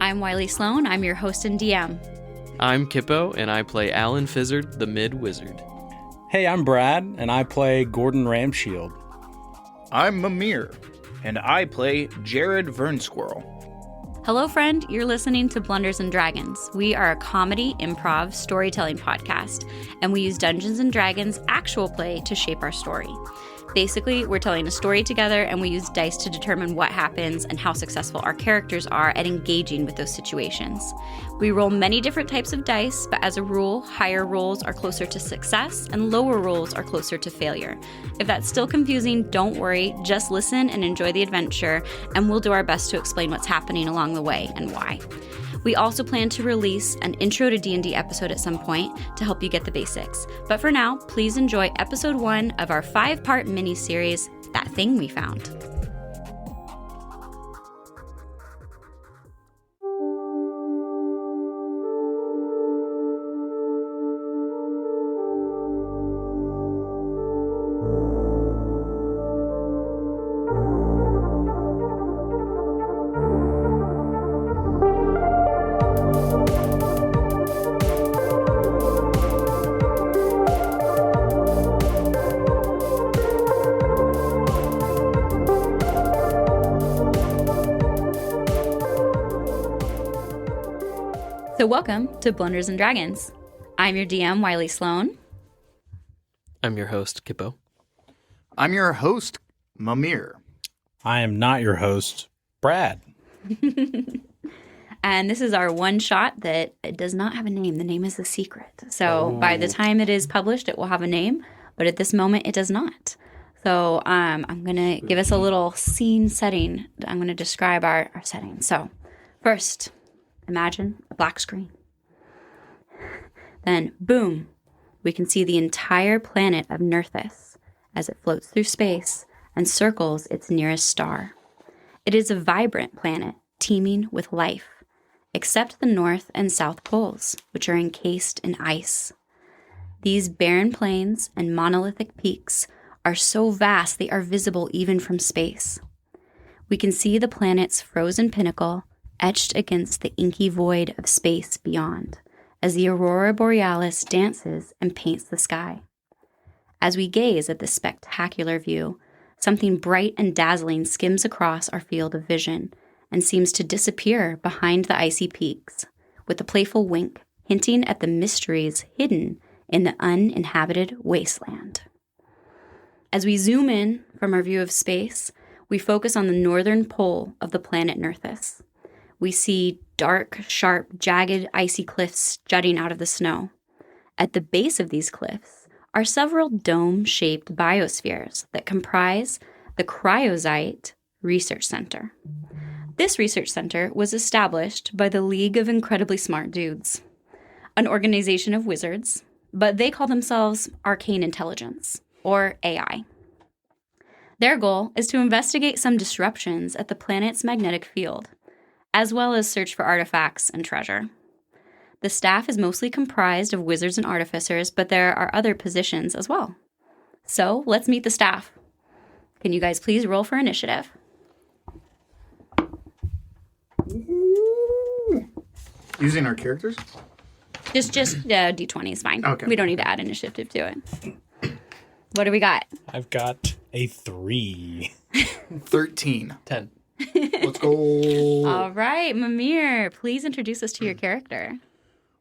I'm Wiley Sloan. I'm your host and DM. I'm Kippo, and I play Alan Fizzard, the Mid-Wizard. Hey, I'm Brad, and I play Gordon Ramshield. I'm Mimir, and I play Jared Vernsquirrel. Hello, friend. You're listening to Blunders and Dragons. We are a comedy, improv, storytelling podcast, and we use Dungeons & Dragons actual play to shape our story. Basically, we're telling a story together, and we use dice to determine what happens and how successful our characters are at engaging with those situations. We roll many different types of dice, but as a rule, higher rolls are closer to success, and lower rolls are closer to failure. If that's still confusing, don't worry. Just listen and enjoy the adventure, and we'll do our best to explain what's happening along the way and why. We also plan to release an Intro to D&D episode at some point to help you get the basics. But for now, please enjoy episode 1 of our 5-part mini-series, That Thing We Found. So welcome to Blunders and Dragons. I'm your DM, Wiley Sloan. I'm your host, Kippo. I'm your host, Mimir. I am not your host, Brad. And this is our one shot that it does not have a name. The name is a secret. So by the time it is published, it will have a name. But at this moment, it does not. So I'm going to give us a little scene setting. I'm going to describe our setting. So first, imagine a black screen. Then, boom, we can see the entire planet of Nerthus as it floats through space and circles its nearest star. It is a vibrant planet teeming with life, except the north and south poles, which are encased in ice. These barren plains and monolithic peaks are so vast they are visible even from space. We can see the planet's frozen pinnacle etched against the inky void of space beyond, as the aurora borealis dances and paints the sky. As we gaze at this spectacular view, something bright and dazzling skims across our field of vision and seems to disappear behind the icy peaks, with a playful wink hinting at the mysteries hidden in the uninhabited wasteland. As we zoom in from our view of space, we focus on the northern pole of the planet Nerthus. We see dark, sharp, jagged, icy cliffs jutting out of the snow. At the base of these cliffs are several dome-shaped biospheres that comprise the Cryozyte Research Center. This research center was established by the League of Incredibly Smart Dudes, an organization of wizards, but they call themselves Arcane Intelligence, or AI. Their goal is to investigate some disruptions at the planet's magnetic field, as well as search for artifacts and treasure. The staff is mostly comprised of wizards and artificers, but there are other positions as well. So let's meet the staff. Can you guys please roll for initiative? Using our characters? Just D20 is fine. Okay. We don't need to add initiative to it. What do we got? I've got a 3. 13. 10. Let's go. All right, Mimir, please introduce us to your character.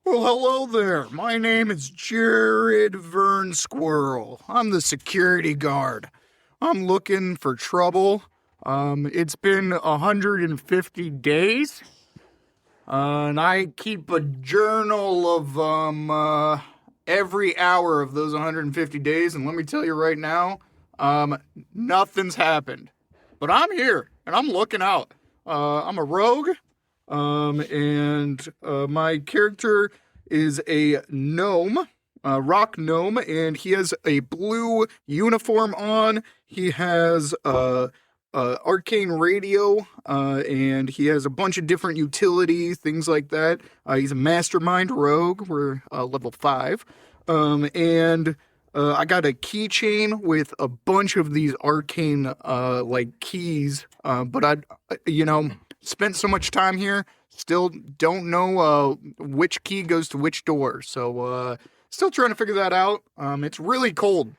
Well, hello there. My name is Jared Vernsquirrel. I'm the security guard. I'm looking for trouble. It's been 150 days. And I keep a journal of every hour of those 150 days. And let me tell you right now, nothing's happened. But I'm here, and I'm looking out. I'm a rogue, and my character is a gnome, a rock gnome, and he has a blue uniform on. He has arcane radio, and he has a bunch of different utility, things like that. He's a mastermind rogue. We're level 5. And I got a keychain with a bunch of these arcane, keys. But spent so much time here. Still don't know which key goes to which door. So still trying to figure that out. It's really cold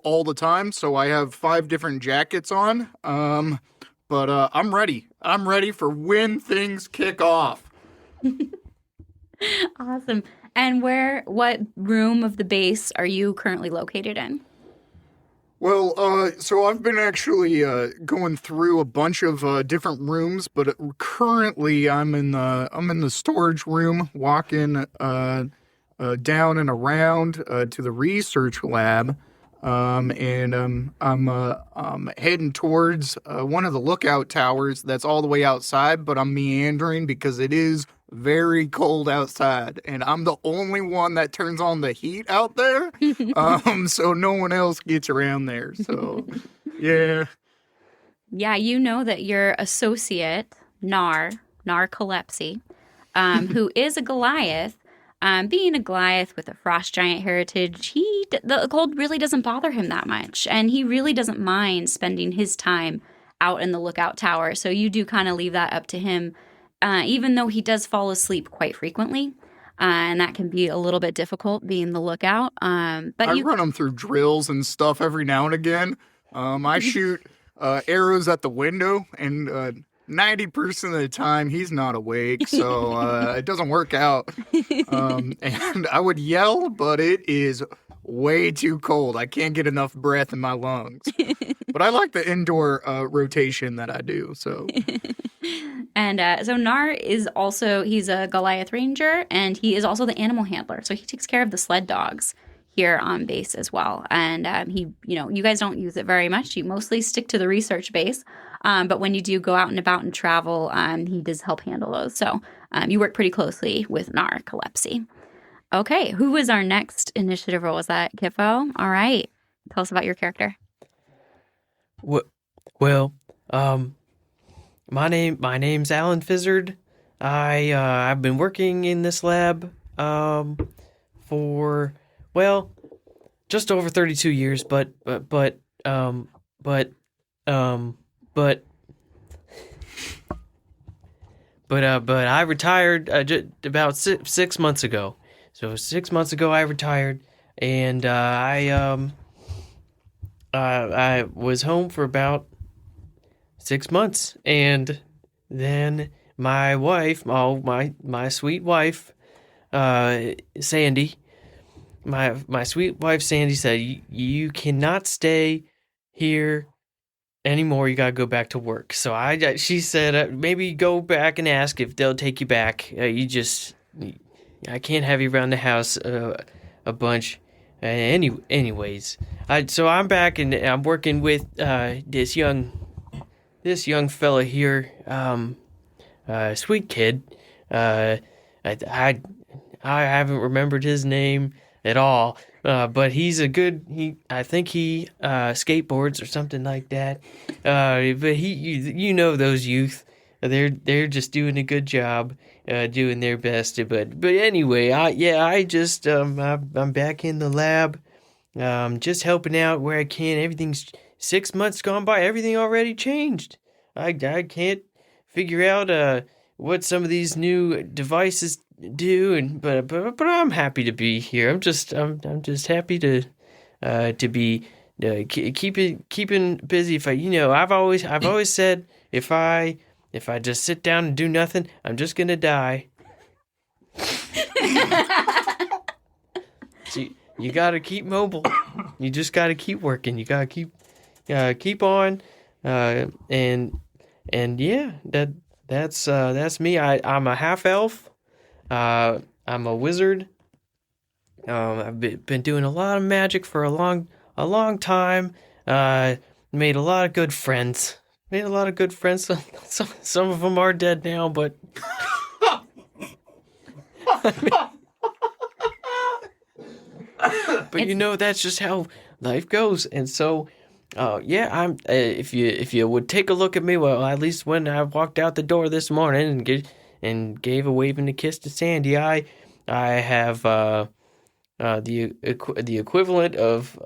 all the time. So I have 5 different jackets on. But I'm ready. I'm ready for when things kick off. Awesome. And what room of the base are you currently located in? Well, so I've been actually going through a bunch of different rooms, but currently I'm in the storage room, walking down and around to the research lab, and I'm heading towards one of the lookout towers that's all the way outside, but I'm meandering because it is very cold outside, and I'm the only one that turns on the heat out there. So no one else gets around there. So, yeah. Yeah, you know that your associate, Narcolepsy, who is a Goliath, being a Goliath with a frost giant heritage, the cold really doesn't bother him that much, and he really doesn't mind spending his time out in the lookout tower. So you do kind of leave that up to him. Even though he does fall asleep quite frequently, and that can be a little bit difficult being the lookout. But I run him through drills and stuff every now and again. I shoot arrows at the window, and 90% of the time he's not awake, so it doesn't work out. And I would yell, but it is way too cold. I can't get enough breath in my lungs. But I like the indoor rotation that I do, so... And so Nar is he's a Goliath Ranger, and he is also the animal handler. So he takes care of the sled dogs here on base as well. And you guys don't use it very much. You mostly stick to the research base. But when you do go out and about and travel, he does help handle those. So you work pretty closely with Narcolepsy. Okay, who was our next initiative role? Was that Kifo? All right. Tell us about your character. Well, my name's Alan Fizzard. I've been working in this lab for just over 32 years, but I retired just about 6 months ago. So 6 months ago I retired, and I was home for about 6 months, and then my wife, my sweet wife, Sandy, my sweet wife Sandy said, you cannot stay here anymore. You gotta go back to work. So she said, maybe go back and ask if they'll take you back. I can't have you around the house a bunch. Anyways, so I'm back and I'm working with this young fella here, sweet kid. I haven't remembered his name at all, but he's I think he skateboards or something like that. But you know those youth, they're just doing a good job, doing their best. But anyway, I'm back in the lab, just helping out where I can. Everything's 6 months gone by, everything already changed. I can't figure out what some of these new devices do, but I'm happy to be here. I'm just happy to be keeping busy. I've always said if I just sit down and do nothing, I'm just gonna die. So you gotta keep mobile. You just gotta keep working. You gotta keep on, and yeah, that's me. I'm a half elf. I'm a wizard. I've been doing a lot of magic for a long time. Made a lot of good friends. Some of them are dead now, but but that's just how life goes. And so, I'm. If you would take a look at me, well, at least when I walked out the door this morning and gave a wave and a kiss to Sandy, I have the equivalent of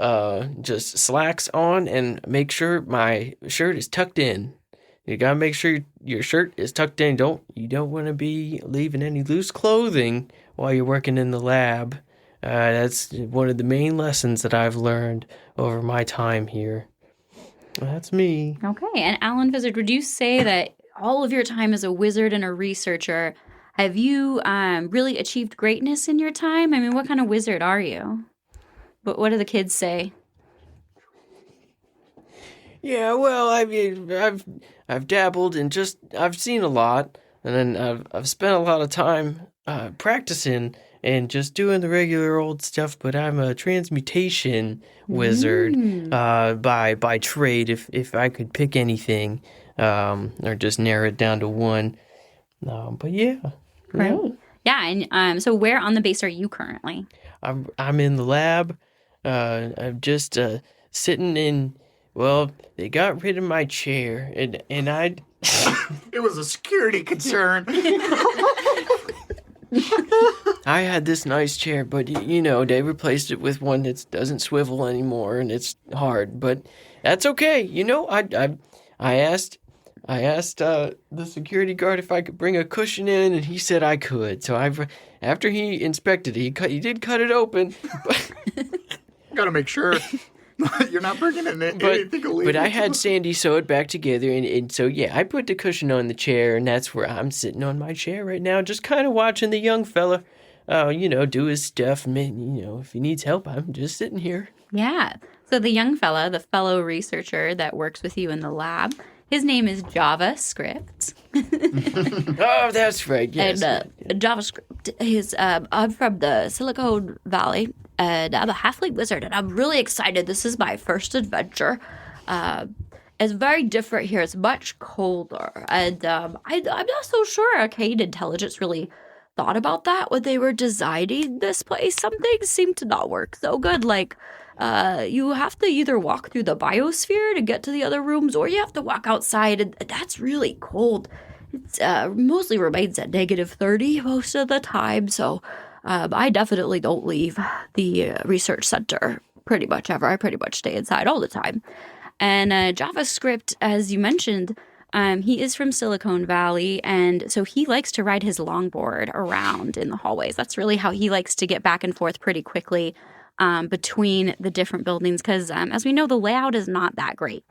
just slacks on, and make sure my shirt is tucked in. you gotta make sure your shirt is tucked in. You don't want to be leaving any loose clothing while you're working in the lab. That's one of the main lessons that I've learned over my time here. That's me. Okay, and Alan Vizard, would you say that all of your time as a wizard and a researcher, have you really achieved greatness in your time? I mean, what kind of wizard are you? What do the kids say? Yeah, well, I mean, I've dabbled and I've seen a lot, and then I've spent a lot of time practicing and just doing the regular old stuff. But I'm a transmutation wizard by trade. If I could pick anything, or just narrow it down to one. But yeah, Right. Yeah, and so where on the base are you currently? I'm in the lab. I'm just sitting in. Well, they got rid of my chair, and I. It was a security concern. I had this nice chair, but they replaced it with one that doesn't swivel anymore, and it's hard. But that's okay. I asked the security guard if I could bring a cushion in, and he said I could. So after he inspected it, he did cut it open. But Gotta make sure you're not bringing in anything illegal. But I had Sandy sew it back together, and so yeah, I put the cushion on the chair, and that's where I'm sitting on my chair right now, just kind of watching the young fella, do his stuff. And if he needs help, I'm just sitting here. Yeah. So the young fella, the fellow researcher that works with you in the lab, his name is JavaScript. Oh, that's right. Yes. And JavaScript is, I'm from the Silicon Valley, and I'm a halfling wizard, and I'm really excited. This is my first adventure. It's very different here. It's much colder, and I'm not so sure Arcane Intelligence really thought about that when they were designing this place. Some things seem to not work so good, like you have to either walk through the biosphere to get to the other rooms, or you have to walk outside, and that's really cold. It's mostly remains at -30 most of the time, so I definitely don't leave the research center pretty much ever. I pretty much stay inside all the time. And JavaScript, as you mentioned, he is from Silicon Valley, and so he likes to ride his longboard around in the hallways. That's really how he likes to get back and forth pretty quickly between the different buildings, because as we know, the layout is not that great.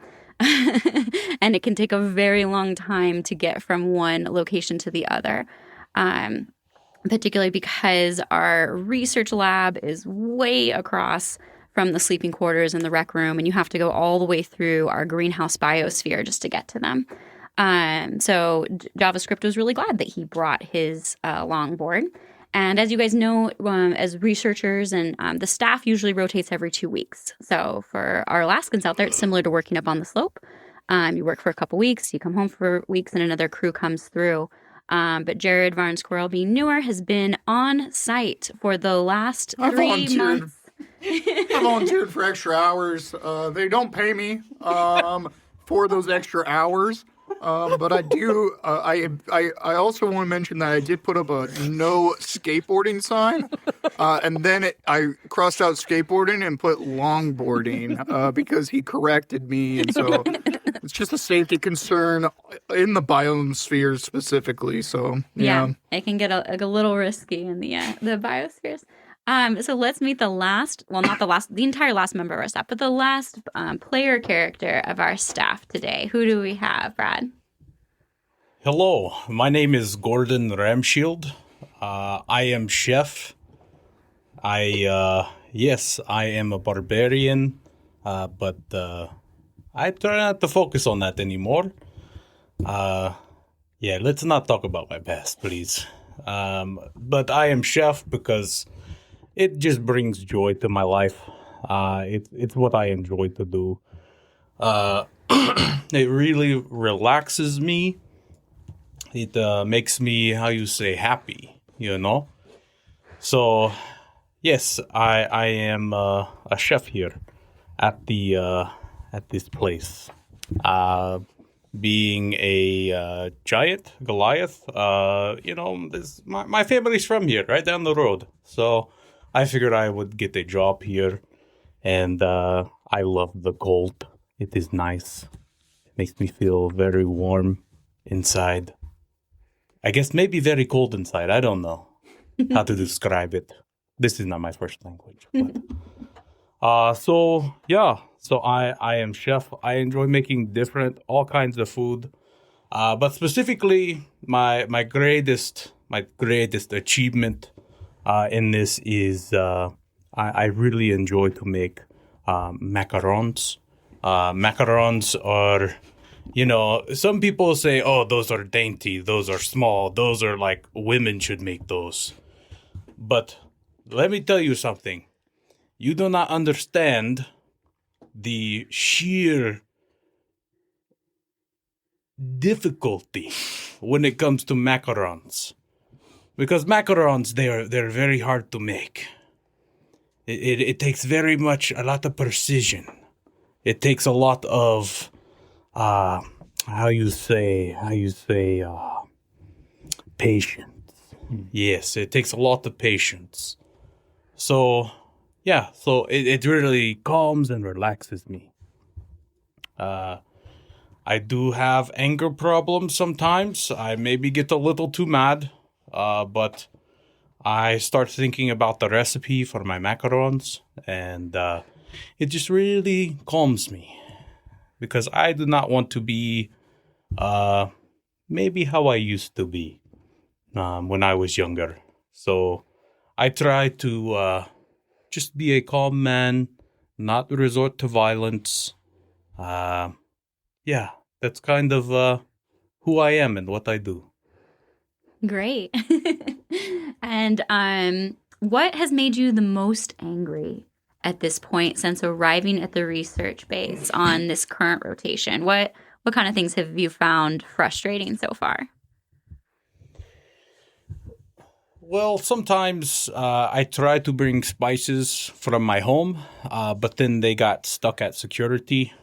And it can take a very long time to get from one location to the other, particularly because our research lab is way across from the sleeping quarters and the rec room, and you have to go all the way through our greenhouse biosphere just to get to them. So JavaScript was really glad that he brought his longboard. And as you guys know, as researchers, and the staff usually rotates every 2 weeks. So for our Alaskans out there, it's similar to working up on the slope. You work for a couple weeks, you come home for weeks, and another crew comes through. But Jared Varn Squirrel, being newer, has been on site for the last 3 months. I volunteered for extra hours. They don't pay me for those extra hours. But I do. I also want to mention that I did put up a no skateboarding sign, and then I crossed out skateboarding and put longboarding because he corrected me, and so it's just a safety concern in the biosphere specifically. So yeah, it can get a little risky in the biospheres. So let's meet the entire last member of our staff, but the last player character of our staff today. Who do we have, Brad? Hello, my name is Gordon Ramshield. I am chef. I am a barbarian, but I try not to focus on that anymore. Let's not talk about my past, please. But I am chef because it just brings joy to my life. It's what I enjoy to do. It really relaxes me. It makes me, happy, So, yes, I am a chef here at this place. Being a giant, Goliath, my family's from here, right down the road. So I figured I would get a job here, and I love the cold. It is nice. Makes me feel very warm inside. I guess maybe very cold inside. I don't know how to describe it. This is not my first language. But, so I am chef. I enjoy making all kinds of food. But specifically, my greatest achievement in this is I really enjoy to make macarons. Macarons are, some people say, oh, those are dainty, those are small, those are like women should make those. But let me tell you something. You do not understand the sheer difficulty when it comes to macarons. Because macarons, they're very hard to make. It takes a lot of precision. It takes a lot of, patience. Yes, it takes a lot of patience. So it really calms and relaxes me. I do have anger problems sometimes. I maybe get a little too mad, but I start thinking about the recipe for my macarons, and it just really calms me because I do not want to be maybe how I used to be when I was younger. So I try to just be a calm man, not resort to violence. That's kind of who I am and what I do. Great. And what has made you the most angry at this point since arriving at the research base on this current rotation? What kind of things have you found frustrating so far? Well, sometimes I try to bring spices from my home, but then they got stuck at security.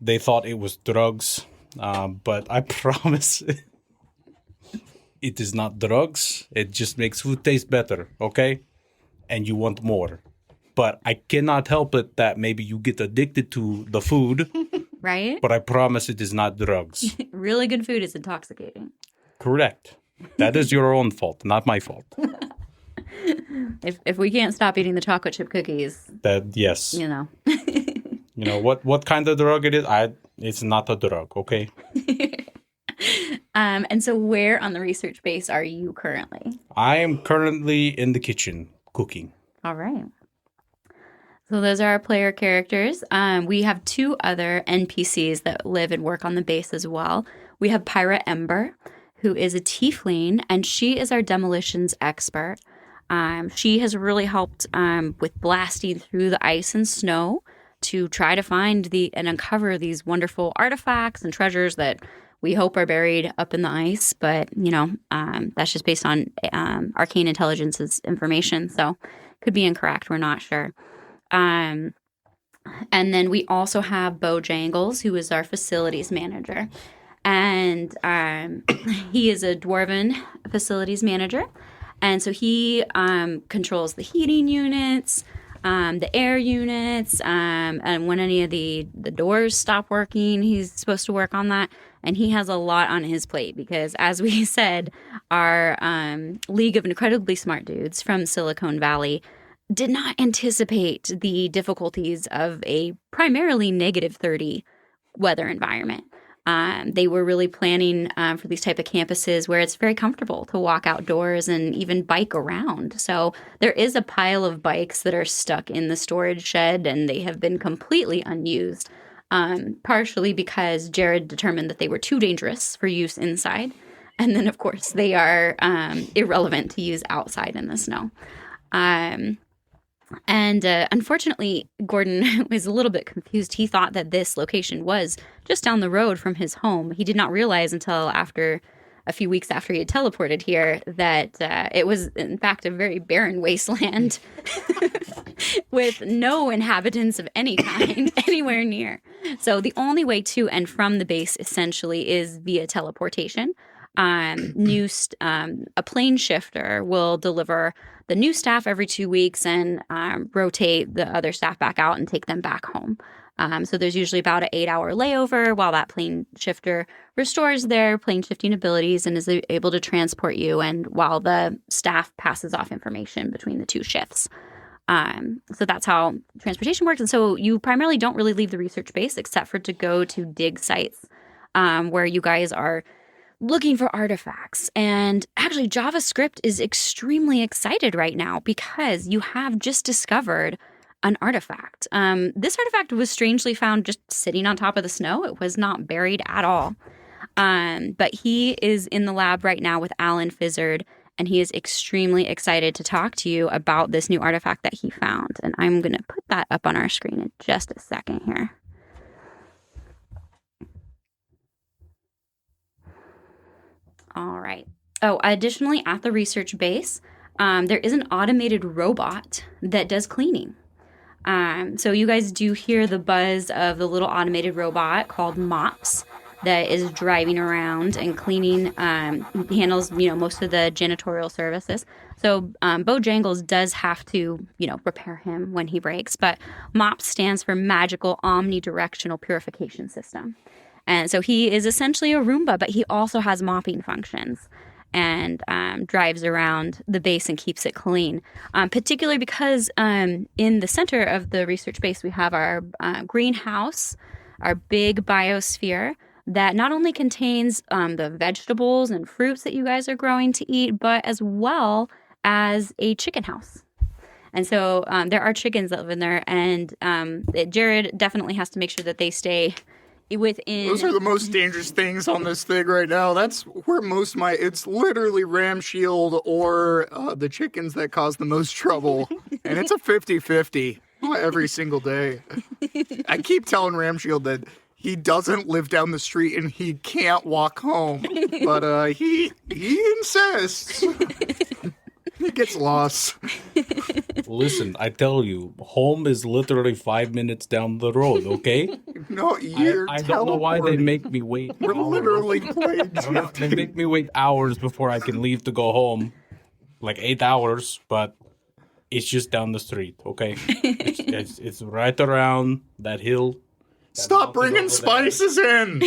They thought it was drugs, but I promise it is not drugs. It just makes food taste better, okay? And you want more. But I cannot help it that maybe you get addicted to the food. Right? But I promise it is not drugs. Really good food is intoxicating. Correct. That is your own fault, not my fault. If we can't stop eating the chocolate chip cookies, Yes. What kind of drug it is? It's not a drug, okay? And so where on the research base are you currently? I am currently in the kitchen cooking. All right. So those are our player characters. We have two other NPCs that live and work on the base as well. We have Pyra Ember, who is a tiefling, and she is our demolitions expert. She has really helped with blasting through the ice and snow to try to find and uncover these wonderful artifacts and treasures that we hope are buried up in the ice. But, that's just based on Arcane Intelligence's information. So could be incorrect. We're not sure. And then we also have Bojangles, who is our facilities manager. And he is a dwarven facilities manager. And so he controls the heating units, the air units, and when any of the doors stop working, he's supposed to work on that. And he has a lot on his plate because, as we said, our League of Incredibly Smart Dudes from Silicon Valley did not anticipate the difficulties of a primarily -30 weather environment. They were really planning for these type of campuses where it's very comfortable to walk outdoors and even bike around. So there is a pile of bikes that are stuck in the storage shed, and they have been completely unused, partially because Jared determined that they were too dangerous for use inside. And then, of course, they are irrelevant to use outside in the snow. Unfortunately, Gordon was a little bit confused. He thought that this location was just down the road from his home. He did not realize until a few weeks after he had teleported here that it was, in fact, a very barren wasteland with no inhabitants of any kind anywhere near. So the only way to and from the base essentially is via teleportation. A plane shifter will deliver the new staff every 2 weeks and rotate the other staff back out and take them back home. So there's usually about an 8-hour layover while that plane shifter restores their plane shifting abilities and is able to transport you, and while the staff passes off information between the two shifts. So that's how transportation works. And so you primarily don't really leave the research base except for to go to dig sites where you guys are looking for artifacts. And actually, JavaScript is extremely excited right now because you have just discovered an artifact. This artifact was strangely found just sitting on top of the snow. It was not buried at all. But he is in the lab right now with Alan Fizzard, and he is extremely excited to talk to you about this new artifact that he found. And I'm going to put that up on our screen in just a second here. All right. Oh, additionally, at the research base, there is an automated robot that does cleaning. So you guys do hear the buzz of the little automated robot called Mops that is driving around and cleaning, handles, most of the janitorial services. So Bojangles does have to, repair him when he breaks. But MOPS stands for Magical Omnidirectional Purification System. And so he is essentially a Roomba, but he also has mopping functions and drives around the base and keeps it clean. Particularly because in the center of the research base, we have our greenhouse, our big biosphere, that not only contains the vegetables and fruits that you guys are growing to eat, but as well as a chicken house. And so there are chickens that live in there, and Jared definitely has to make sure that they stay within... Those are the most dangerous things on this thing right now. That's where most of it's literally Ram Shield or the chickens that cause the most trouble. And it's a 50-50 every single day. I keep telling Ram Shield that he doesn't live down the street and he can't walk home, but he insists. He gets lost. Listen, I tell you, home is literally 5 minutes down the road, okay? No, you're I don't know why they make me wait. We're literally playing. They make me wait hours before I can leave to go home. Like 8 hours, but it's just down the street, okay? It's right around that hill. Stop bringing spices in.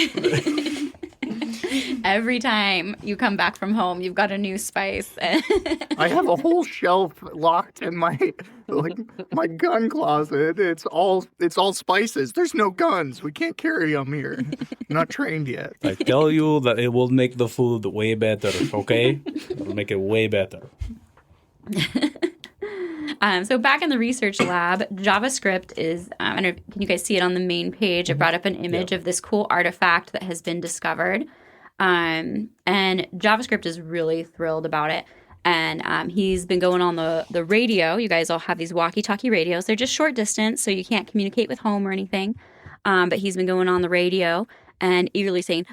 Every time you come back from home, you've got a new spice. I have a whole shelf locked in my gun closet. It's all spices. There's no guns. We can't carry them here. I'm not trained yet. I tell you that it will make the food way better, okay? It'll make it way better. So back in the research lab, JavaScript is, I don't know, can you guys see it on the main page? I brought up an image of this cool artifact that has been discovered. And JavaScript is really thrilled about it. And he's been going on the radio. You guys all have these walkie-talkie radios. They're just short distance, so you can't communicate with home or anything. But he's been going on the radio and eagerly saying,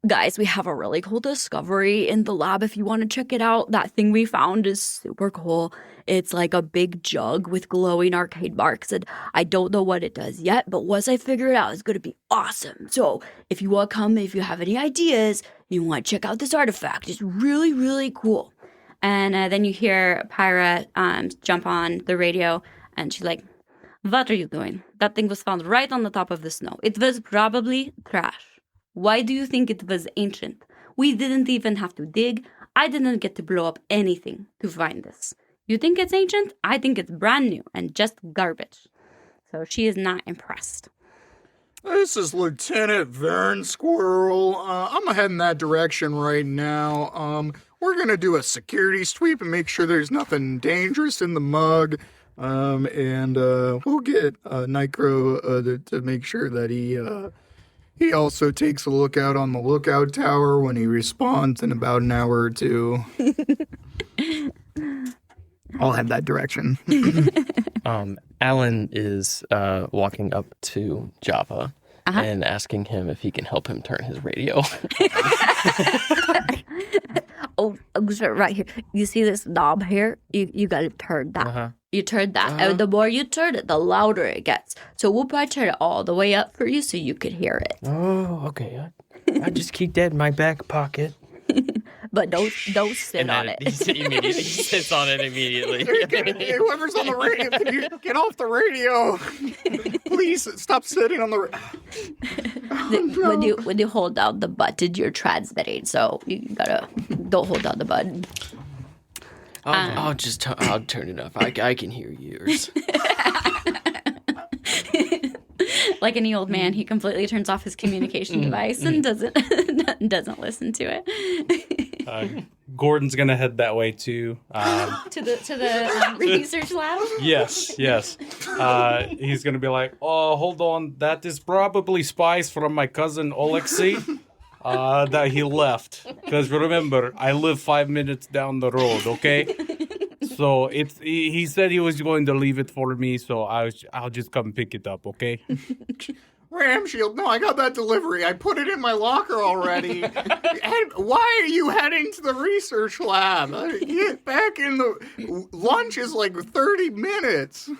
guys, we have a really cool discovery in the lab if you want to check it out. That thing we found is super cool. It's like a big jug with glowing arcade marks, and I don't know what it does yet, but once I figure it out, it's going to be awesome. So if you want to come, if you have any ideas, you want to check out this artifact, it's really, really cool. And then you hear Pyra jump on the radio, and she's like, what are you doing? That thing was found right on the top of the snow. It was probably trash. Why do you think it was ancient? We didn't even have to dig. I didn't get to blow up anything to find this. You think it's ancient? I think it's brand new and just garbage. So she is not impressed. This is Lieutenant Vern Squirrel. I'm heading that direction right now. We're going to do a security sweep and make sure there's nothing dangerous in the mug. And we'll get Nitro to make sure that he also takes a look out on the lookout tower when he responds in about an hour or two. I'll head that direction. Alan is walking up to Java and asking him if he can help him turn his radio. Oh, right here. You see this knob here? You got to turn that. You turn that. And the more you turn it, the louder it gets. So we'll probably turn it all the way up for you so you could hear it. Oh, okay. I just keep that in my back pocket. but don't sit on it. He sits on it immediately. Whoever's on the radio, can you get off the radio? Please stop sitting on the When you hold down the button, you're transmitting, so you gotta don't hold down the button. I'll turn it off. I can hear yours. Like any old man, he completely turns off his communication device and doesn't listen to it. Gordon's gonna head that way too. To the research lab. Yes. He's gonna be like, "Oh, hold on, that is probably spice from my cousin Alexei that he left. Because remember, I live 5 minutes down the road. Okay." So he said he was going to leave it for me, so I'll just come pick it up, okay? Ramshield, no, I got that delivery. I put it in my locker already. And why are you heading to the research lab? Get back in the lunch is like 30 minutes.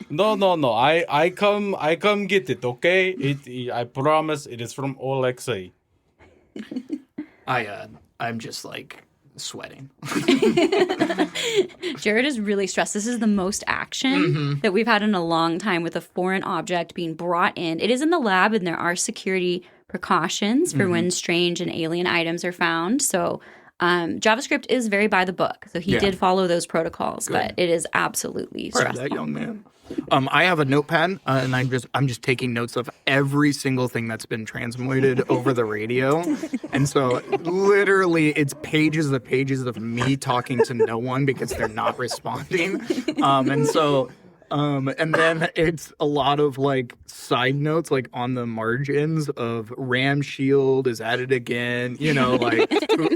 No. I come get it, okay? I promise it is from Alexei. I'm just like sweating. Jared is really stressed. This is the most action that we've had in a long time with a foreign object being brought in. It is in the lab, and there are security precautions for when strange and alien items are found. So JavaScript is very by the book. So he did follow those protocols, but it is absolutely stressful. That young man. I have a notepad, and I'm just taking notes of every single thing that's been transmitted over the radio, and so literally it's pages of me talking to no one because they're not responding, and then it's a lot of like side notes like on the margins of Ramshield is at it again, like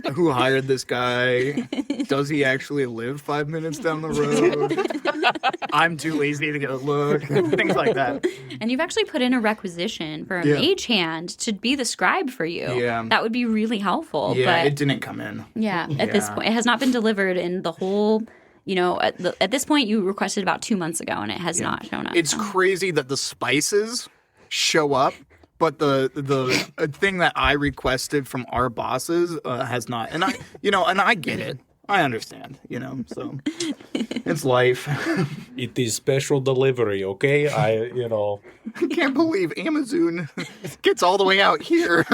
who hired this guy? Does he actually live 5 minutes down the road? I'm too lazy to go look. Things like that. And you've actually put in a requisition for a mage hand to be the scribe for you. Yeah. That would be really helpful. Yeah, but it didn't come in. Yeah, at this point. It has not been delivered in the whole, at this point you requested about 2 months ago and it has not shown up. It's crazy that the spices show up, but the thing that I requested from our bosses has not. And I get it. I understand, so it's life. It is special delivery, okay? I can't believe Amazon gets all the way out here.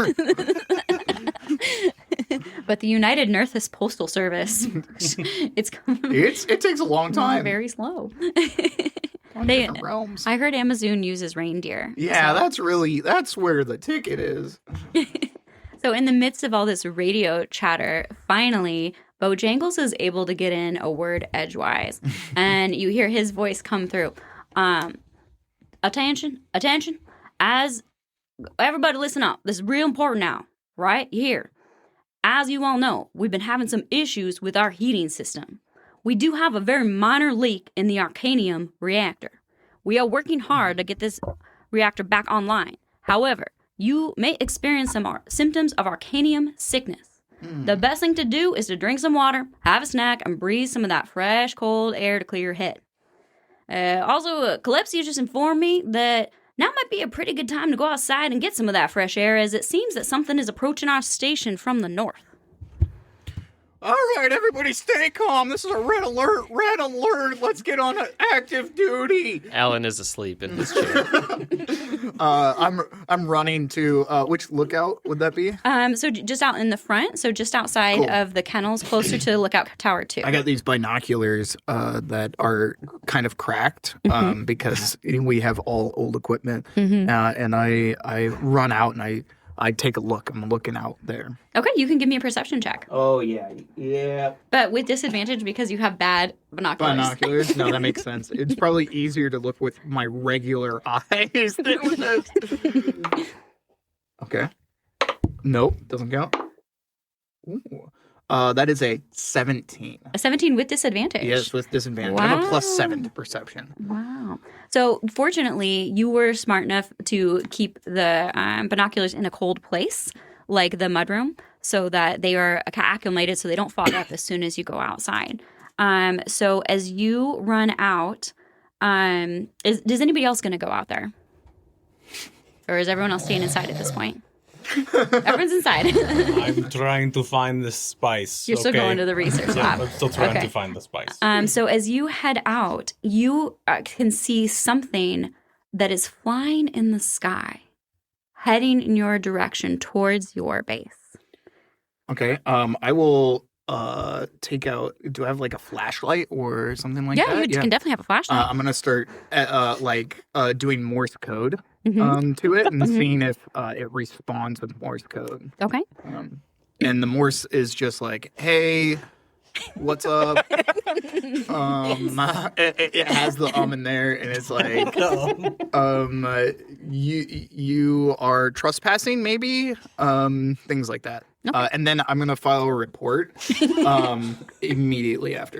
But the United Nerthus Postal Service, it takes a long time. Very slow. Different realms. I heard Amazon uses reindeer. Yeah, that's where the ticket is. So in the midst of all this radio chatter, finally, Bojangles is able to get in a word edgewise, and you hear his voice come through. Attention, as everybody listen up. This is real important now, right here. As you all know, we've been having some issues with our heating system. We do have a very minor leak in the Arcanium reactor. We are working hard to get this reactor back online. However, you may experience some symptoms of Arcanium sickness. The best thing to do is to drink some water, have a snack, and breathe some of that fresh, cold air to clear your head. Also, Calypso just informed me that now might be a pretty good time to go outside and get some of that fresh air, as it seems that something is approaching our station from the north. All right, everybody stay calm. This is a red alert. Red alert. Let's get on active duty. Alan is asleep in his chair. I'm running to which lookout would that be? So just out in the front, so just outside of the kennels, closer to Lookout Tower 2. I got these binoculars that are kind of cracked because we have all old equipment, and I run out and I take a look. I'm looking out there. Okay, you can give me a perception check. Oh, yeah. But with disadvantage because you have bad binoculars. Binoculars? No, that makes sense. It's probably easier to look with my regular eyes than with this. Okay. Nope, doesn't count. Ooh. That is a 17. A 17 with disadvantage? Yes, with disadvantage. Wow. I have a +7 to perception. Wow. So fortunately, you were smart enough to keep the binoculars in a cold place, like the mudroom, so that they are acclimated so they don't fog up as soon as you go outside. So as you run out, is anybody else going to go out there? Or is everyone else staying inside at this point? Everyone's inside. I'm trying to find the spice. You're still okay? going to the research Yeah, lab. I'm still trying Okay. to find the spice. So as you head out, you can see something that is flying in the sky, heading in your direction towards your base. Okay. I will take out. Do I have like a flashlight or something like Yeah, that? you can definitely have a flashlight. I'm gonna start doing Morse code Mhm. to it and seeing if it responds with Morse code. Okay. And the Morse is just like, "Hey, what's up?" It has the in there, and it's like, you are trespassing, maybe, things like that. Okay. And then I'm gonna file a report immediately after.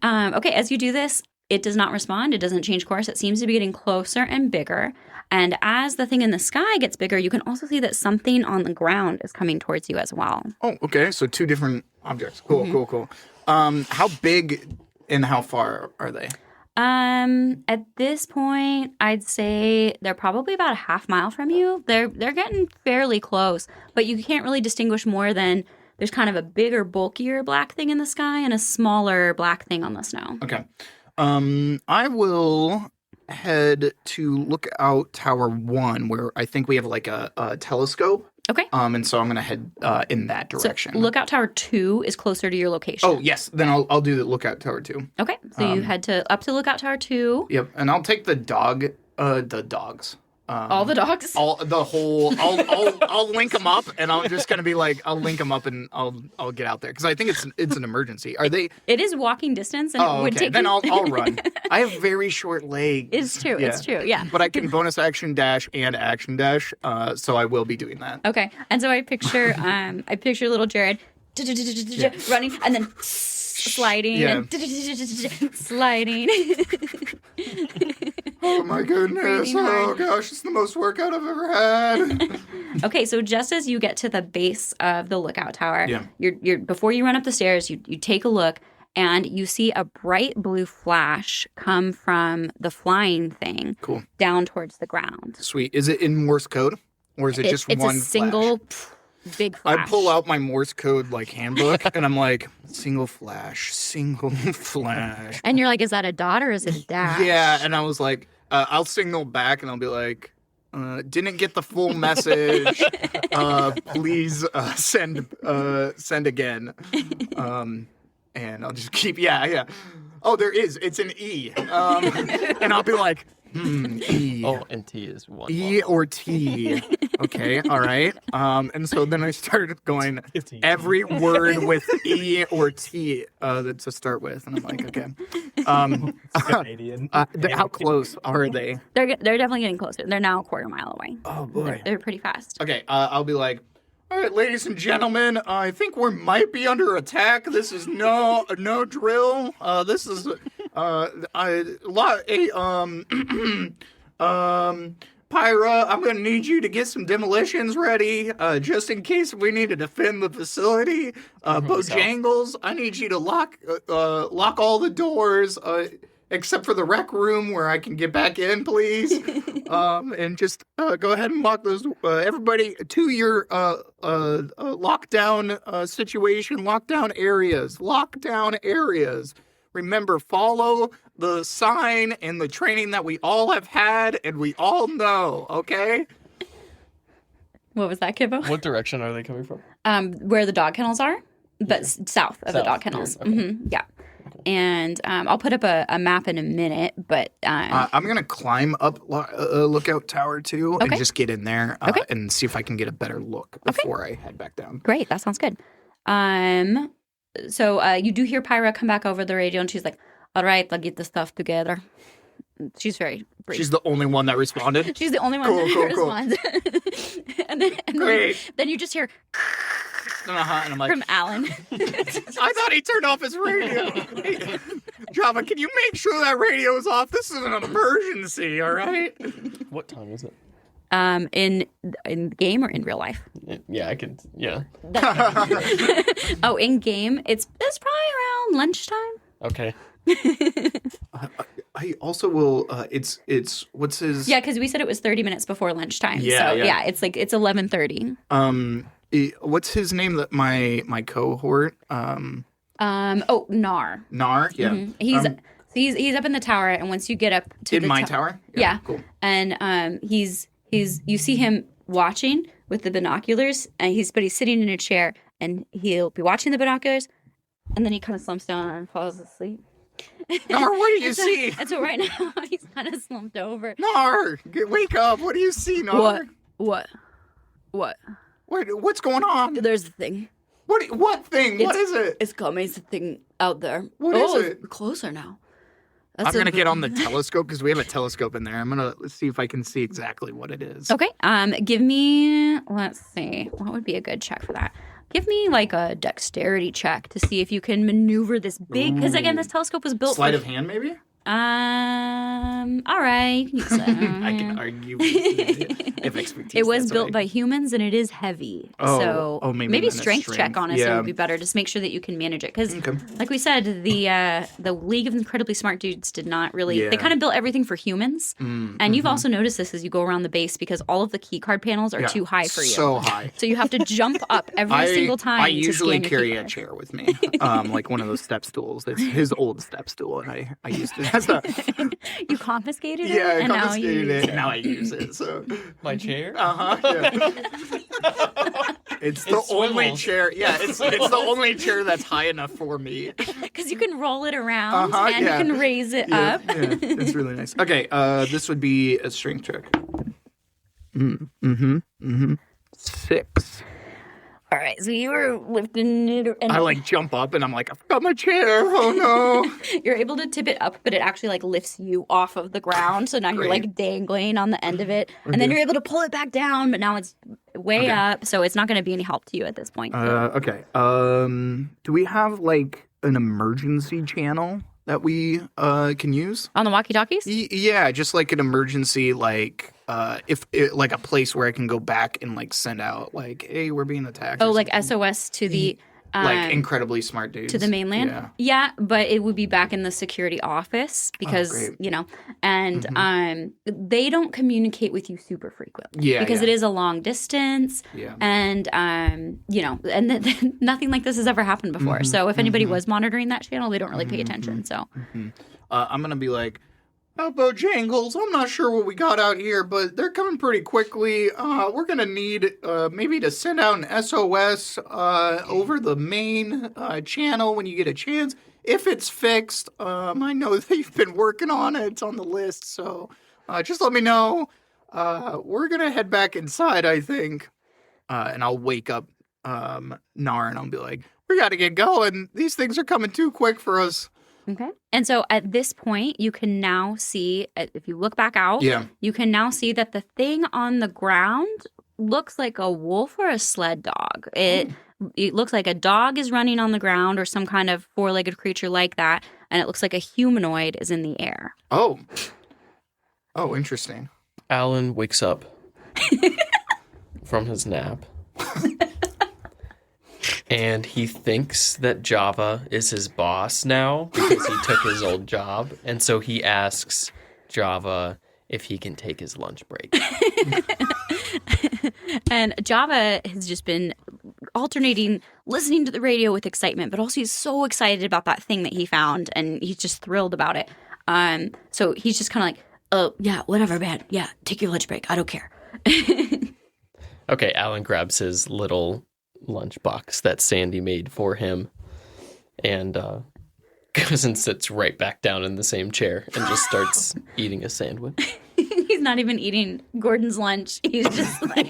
Okay, as you do this, it does not respond. It doesn't change course. It seems to be getting closer and bigger. And as the thing in the sky gets bigger, you can also see that something on the ground is coming towards you as well. Oh, okay. So 2 different objects. Cool. How big and how far are they? At this point, I'd say they're probably about a half mile from you. They're getting fairly close, but you can't really distinguish more than there's kind of a bigger, bulkier black thing in the sky and a smaller black thing on the snow. Okay. I will head to Lookout Tower 1, where I think we have like a telescope. Okay. And so I'm gonna head in that direction. So Lookout Tower 2 is closer to your location. Oh yes, then I'll do the Lookout Tower 2. Okay. So you head up to Lookout Tower 2. Yep, and I'll take the dogs. All the dogs. I'll link them up, and I'm just gonna be like, I'll link them up, and I'll get out there because I think it's an emergency. Are they? It is walking distance, and it would take. Then you... I'll run. I have very short legs. It's true. It's true. Yeah. But I can bonus action dash and action dash, so I will be doing that. Okay. And so I picture little Jared running and then sliding and sliding. Oh my goodness! Breathing Oh hard. gosh, it's the most workout I've ever had. Okay, so just as you get to the base of the lookout tower, Yeah. you're before you run up the stairs, you take a look and you see a bright blue flash come from the flying thing Cool. down towards the ground. Sweet. Is it in Morse code, or is it just it's one a single big flash. I pull out my Morse code handbook, and I'm like, single flash. And you're like, is that a dot or is it a dash? Yeah, and I was like, I'll signal back, and I'll be like, didn't get the full message. Please send again. And I'll just keep, yeah. Oh, there is. It's an E. And I'll be like, E. Oh, and T is one. E or T. Okay, all right. And so then I started going every word with E or T to start with, and I'm like, okay. Canadian. How close are they? They're definitely getting closer. They're now a quarter mile away. Oh boy. They're pretty fast. Okay, I'll be like, all right, ladies and gentlemen, I think we might be under attack. This is no drill. This is Pyra, I'm gonna need you to get some demolitions ready, just in case we need to defend the facility. Bojangles, I need you to lock all the doors, except for the rec room where I can get back in, please. And just go ahead and lock those. Everybody to your lockdown situation, lockdown areas. Remember, follow the sign and the training that we all have had and we all know, okay? What was that, Kibbo? What direction are they coming from? Where the dog kennels are, but south of the South, dog kennels. here, okay. Yeah. And I'll put up a map in a minute, but I'm going to climb up Lookout Tower 2 and Okay. just get in there Okay. and see if I can get a better look before I head back down. great. That sounds good. So you do hear Pyra come back over the radio, and she's like, "All right, I'll get the stuff together." She's very brief. She's the only one that responded. She's the only one Cool, that cool. responds. and Great. then you just hear And I'm like, from Alan. I thought he turned off his radio. Hey, Java, can you make sure that radio is off? This is an emergency, all right? What time is it? In game or in real life? Yeah, I can. Yeah. Oh, in game, it's probably around lunchtime. Okay. I also will. It's what's his? Yeah, because we said it was 30 minutes before lunchtime. Yeah, so yeah. it's 11:30. What's his name? That my cohort. Nar. Nar. Yeah. He's up in the tower, and once you get up to In the my tower. Yeah. Cool. And he's you see him watching with the binoculars, and he's sitting in a chair, and he'll be watching the binoculars, and then he kind of slumps down and falls asleep. Nar, what do you see? And so right now he's kind of slumped over. Nar, wake up! What do you see, Nar? What? What's going on? There's a thing. What thing? What is it? It's coming. It's a thing out there. What is it? It's closer now. I'm gonna get on the telescope because we have a telescope in there. I'm gonna see if I can see exactly what it is. Okay. Give me. Let's see. What would be a good check for that? Give me like a dexterity check to see if you can maneuver this big. Because again, this telescope was built. Sleight of hand, maybe. All right. You can use that. I can argue if expertise. It was that's built right. by humans and it is heavy. Maybe maybe then a strength check on it Yeah. would be better. Just make sure that you can manage it. Because, like we said, the League of Incredibly Smart Dudes did not really. Yeah. They kind of built everything for humans. And you've also noticed this as you go around the base because all of the key card panels are too high for you. So high. So you have to jump up every single time. I usually to scan carry your a key chair with me, like one of those step stools. It's his old step stool, and I used it as a. card. You confiscated it. Yeah, I and now you confiscated use it. And now I use it. So. My chair? Yeah. It's the only swivels. chair. Yeah, it's the only chair that's high enough for me. Because you can roll it around and yeah. you can raise it up. Yeah, it's really nice. Okay, this would be a strength check. 6. All right, so you were lifting it, and I like jump up and I'm like, I forgot my chair. Oh no. you're able to tip it up, but it actually like lifts you off of the ground. So now you're like dangling on the end of it, and then you're able to pull it back down. But now it's way up, so it's not going to be any help to you at this point. Okay. Do we have like an emergency channel that we can use? On the walkie-talkies? Yeah, just like an emergency, like like a place where I can go back and like send out like, hey, we're being attacked. Oh, or like something. SOS to the like incredibly smart dudes to the mainland. Yeah. But it would be back in the security office because great. and they don't communicate with you super frequently. Yeah, because yeah. it is a long distance. Yeah. And and nothing like this has ever happened before. So if anybody was monitoring that channel, they don't really pay attention. So I'm gonna be like, Bojangles, I'm not sure what we got out here, but they're coming pretty quickly. We're gonna need maybe to send out an SOS over the main channel when you get a chance. If it's fixed, I know that you've been working on it. It's on the list, so just let me know. We're gonna head back inside, I think, and I'll wake up Nar and I'll be like, we gotta get going. These things are coming too quick for us. okay. And so at this point, you can now see, if you look back out, you can now see that the thing on the ground looks like a wolf or a sled dog. It looks like a dog is running on the ground or some kind of four-legged creature like that, and it looks like a humanoid is in the air. Oh, interesting. Alan wakes up from his nap. And he thinks that Java is his boss now because he took his old job. And so he asks Java if he can take his lunch break. And Java has just been alternating listening to the radio with excitement, but also he's so excited about that thing that he found, and he's just thrilled about it. So he's just kind of like, oh, yeah, whatever, man. Yeah, take your lunch break. I don't care. Okay, Alan grabs his little lunchbox that Sandy made for him and goes and sits right back down in the same chair and just starts eating a sandwich. He's not even eating Gordon's lunch. He's just like,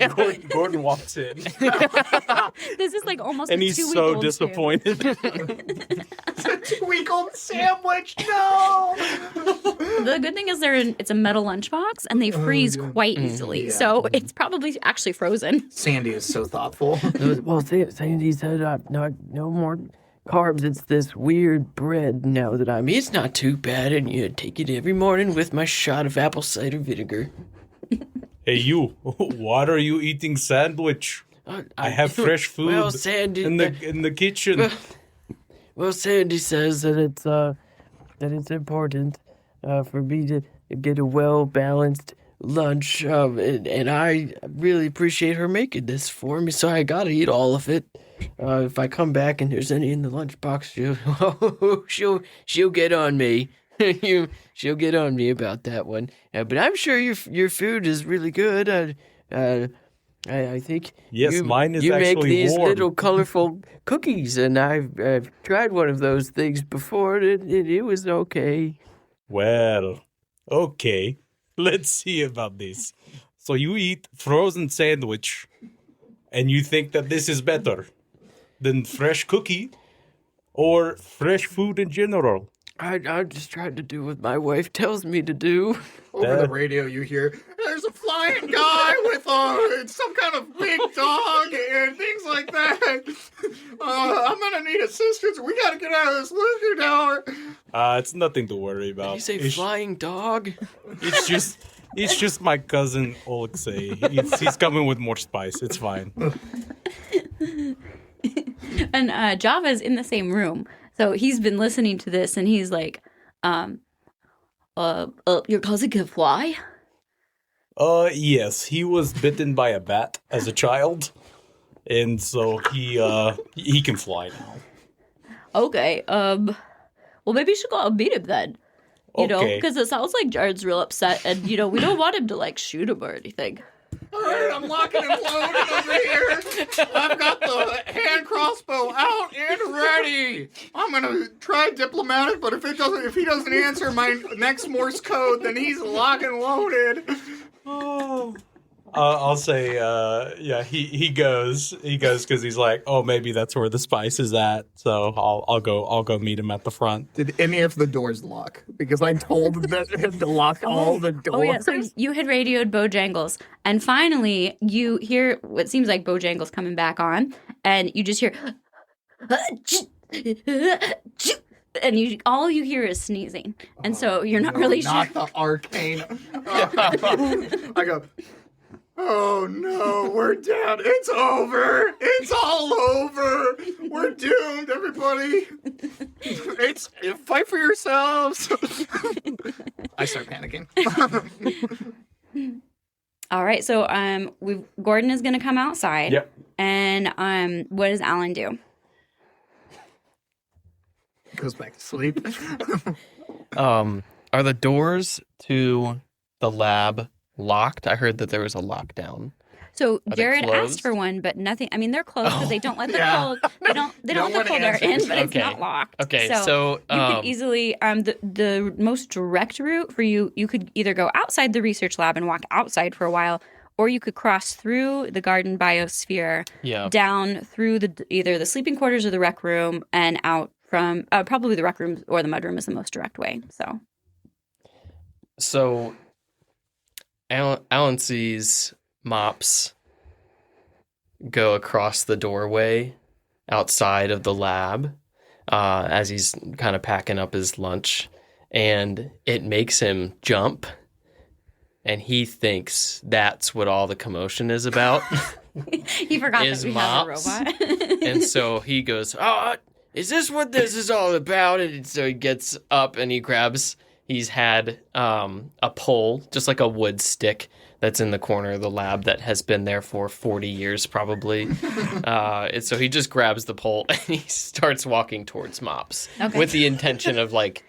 Gordon walks in, this is like almost and a he's 2-week-old so too. disappointed. It's a 2-week-old sandwich. No. The good thing is it's a metal lunchbox, and they freeze quite easily. Yeah. So it's probably actually frozen. Sandy is so thoughtful. Well, Sandy said no more carbs. It's this weird bread now that I'm... It's not too bad, and you take it every morning with my shot of apple cider vinegar. Hey, you! What are you eating sandwich? I have fresh food Well, Sandy, in the kitchen. Well, Sandy says that it's important for me to get a well-balanced lunch, and I really appreciate her making this for me, so I gotta eat all of it. If I come back and there's any in the lunchbox, she'll get on me. She'll get on me about that one. But I'm sure your food is really good. I think Yes, mine is you make actually these warm. little colorful cookies, and I've tried one of those things before. It was okay. Well, okay. Let's see about this. So you eat frozen sandwich, and you think that this is better than fresh cookie or fresh food in general? I just tried to do what my wife tells me to do. Over the radio, you hear, there's a flying guy with some kind of big dog and things like that. I'm going to need assistance. We got to get out of this liquor tower. It's nothing to worry about. You say flying dog? It's just my cousin Alexei. He's coming with more spice. It's fine. And Java's in the same room. So he's been listening to this and he's like, your cousin can fly? Yes, he was bitten by a bat as a child, and so he can fly now. Okay, well maybe you should go out and beat him then. You know, Okay. because it sounds like Jared's real upset and, you know, we don't want him to, like, shoot him or anything. All right, I'm locking and loading over here. I've got the hand crossbow out and ready. I'm gonna try diplomatic, but if he doesn't answer my next Morse code, then he's locked and loaded. Oh. I'll say, yeah, he goes because he's like, oh, maybe that's where the spice is at. So I'll go meet him at the front. Did any of the doors lock? Because I told him to lock all the doors. Oh, yeah, so you had radioed Bojangles, and finally you hear what seems like Bojangles coming back on, and you just hear, and all you hear is sneezing, and so you're not really sure. Not the arcane. I go, oh no, we're down. It's over. It's all over. We're doomed, everybody. It's fight for yourselves. I start panicking. All right, so Gordon is going to come outside. Yep. And what does Alan do? Goes back to sleep. Are the doors to the lab locked? I heard that there was a lockdown. So they Jared closed? asked for one, but nothing. I mean, they're closed because they don't let the Yeah. cold. They don't let the one cold air in, answers. but it's Okay. not locked. Okay, so you could easily the most direct route for you could either go outside the research lab and walk outside for a while, or you could cross through the garden biosphere, yeah. down through either the sleeping quarters or the rec room, and out from probably the rec room or the mud room is the most direct way. So Alan sees Mops go across the doorway outside of the lab as he's kind of packing up his lunch, and it makes him jump, and he thinks that's what all the commotion is about. He forgot Is that we have a Mops. robot. And so he goes, "Oh, is this what this is all about?" And so he gets up and he's had a pole, just like a wood stick that's in the corner of the lab that has been there for 40 years probably. And so he just grabs the pole and he starts walking towards Mops with the intention of like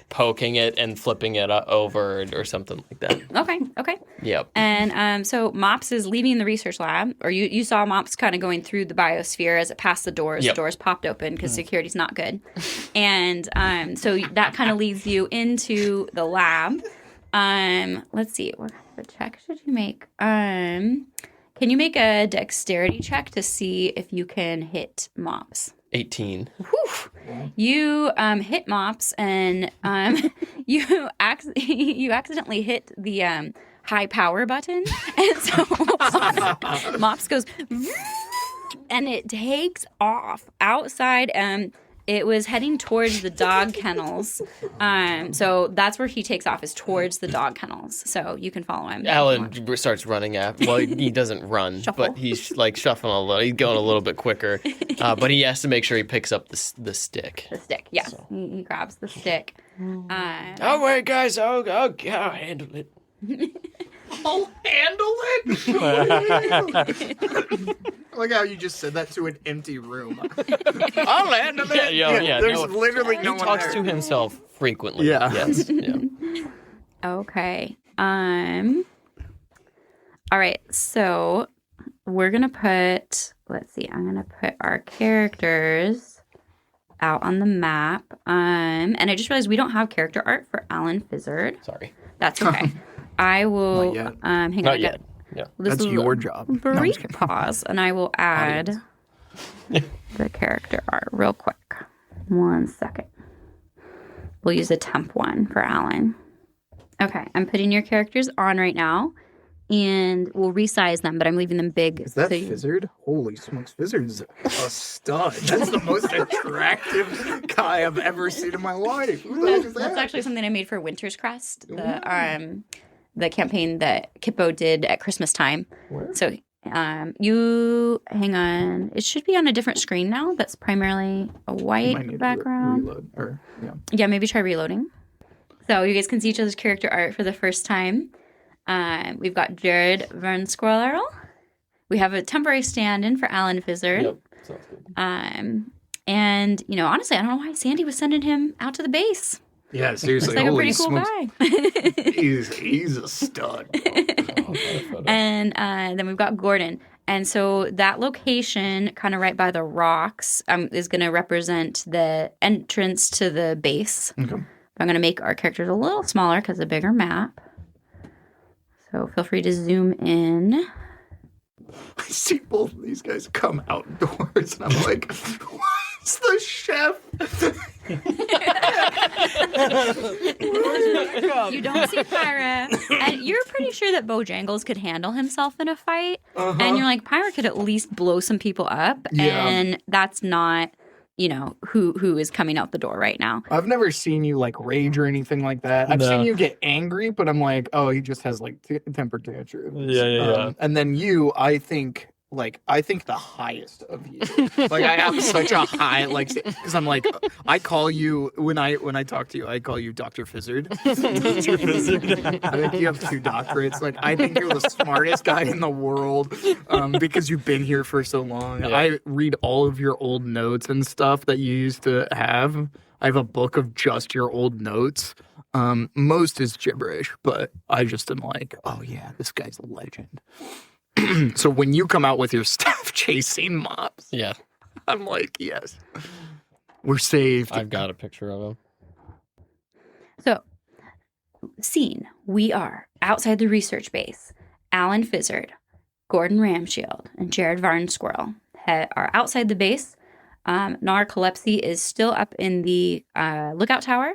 poking it and flipping it over or something like that. Okay. Yep. And so Mops is leaving the research lab, or you saw Mops kind of going through the biosphere as it passed the doors. Yep. The doors popped open because security's not good. And so that kind of leads you into the lab. Let's see. What kind of a check should you make? Can you make a dexterity check to see if you can hit Mops? 18. You hit Mops, and you accidentally hit the high power button, and so Mops goes, and it takes off outside. It was heading towards the dog kennels, so that's where he takes off, is towards the dog kennels. So you can follow him. Alan starts running after. Well, he doesn't run, but he's like shuffling a little. He's going a little bit quicker, but he has to make sure he picks up the stick. The stick, yes. He grabs the stick. Oh wait, guys, I'll handle it. I'll handle it. I like how you just said that to an empty room. I'll handle it. There's literally no He one talks there. to himself frequently. Yeah. Yes. Yeah. Okay. All right. So we're gonna put. Let's see. I'm gonna put our characters out on the map. And I just realized we don't have character art for Alan Fizzard. Sorry. That's okay. I will. Not yet. Hang on. Not yet. Yeah. That's your job. No, I'm just Brief kidding. pause, and I will add the character art real quick. 1 second. We'll use a temp one for Alan. Okay, I'm putting your characters on right now, and we'll resize them, but I'm leaving them big. Is that so you- Fizzard? Holy smokes, Fizzard's a stud. That's the most attractive guy I've ever seen in my life. Who the heck is That's that? actually something I made for Winter's Crest, the campaign that Kippo did at Christmas time. Where? So you hang on. It should be on a different screen now. That's primarily a Might need white to background. reload, or, yeah. Yeah, maybe try reloading. So you guys can see each other's character art for the first time. We've got Jared Vernsquirrel. We have a temporary stand-in for Alan Fizzard. Yep. Sounds good. And, honestly, I don't know why Sandy was sending him out to the base. Yeah, seriously. Looks like a holy pretty cool smokes. guy. He's a stud. And then we've got Gordon. And so that location, kind of right by the rocks, is going to represent the entrance to the base. Okay. I'm going to make our characters a little smaller because a bigger map. So feel free to zoom in. I see both of these guys come outdoors, and I'm like, where's the chef? You don't see Pyra. And you're pretty sure that Bojangles could handle himself in a fight. And you're like, Pyra could at least blow some people up. Yeah. And that's not, who is coming out the door right now. I've never seen you like rage or anything like that. I've No. seen you get angry, but I'm like, oh, he just has like temper tantrums. Yeah. And then you, I think the highest of you. Like I have such a high, like, because I'm like, I call you when I talk to you, I call you Dr. Fizzard. Dr. Fizzard. I think you have 2 doctorates. Like I think you're the smartest guy in the world, because you've been here for so long. Yeah. I read all of your old notes and stuff that you used to have. I have a book of just your old notes. Most is gibberish, but I just am like, oh yeah, this guy's a legend. So when you come out with your staff chasing mobs, Yeah. I'm like, yes, we're saved. I've got a picture of him. So, scene. We are outside the research base. Alan Fizzard, Gordon Ramshield, and Jared Varnsquirrel are outside the base. Narcolepsy is still up in the lookout tower.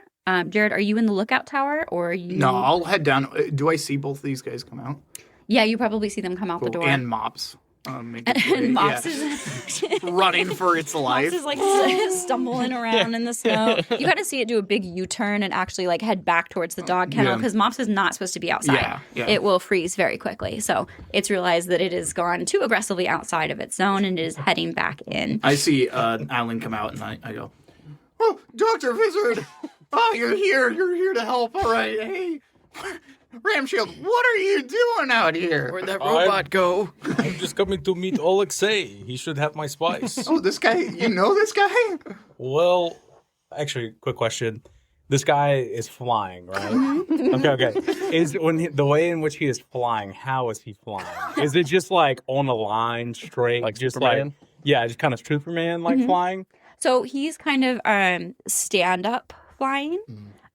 Jared, are you in the lookout tower or are you? No, I'll head down. Do I see both of these guys come out? Yeah, you probably see them come out the door. And Mops. Make its way- And Mops yeah. is running for its life. Mops is like stumbling around in the snow. You got to see it do a big U-turn and actually like head back towards the dog kennel Yeah. because Mops is not supposed to be outside. Yeah. It will freeze very quickly. So it's realized that it has gone too aggressively outside of its zone and is heading back in. I see Alan come out, and I go, oh, Dr. Fizzard. Oh, you're here. You're here to help. All right. Hey, Ramshield, what are you doing out here? Where'd that robot go? I'm just coming to meet Alexei. He should have my spice. Oh, this guy, you know this guy? Well, actually, quick question. This guy is flying, right? Okay. Is the way in which he is flying, how is he flying? Is it just like on a line, straight? Like just Superman? just kind of Superman like flying? So he's kind of stand-up flying.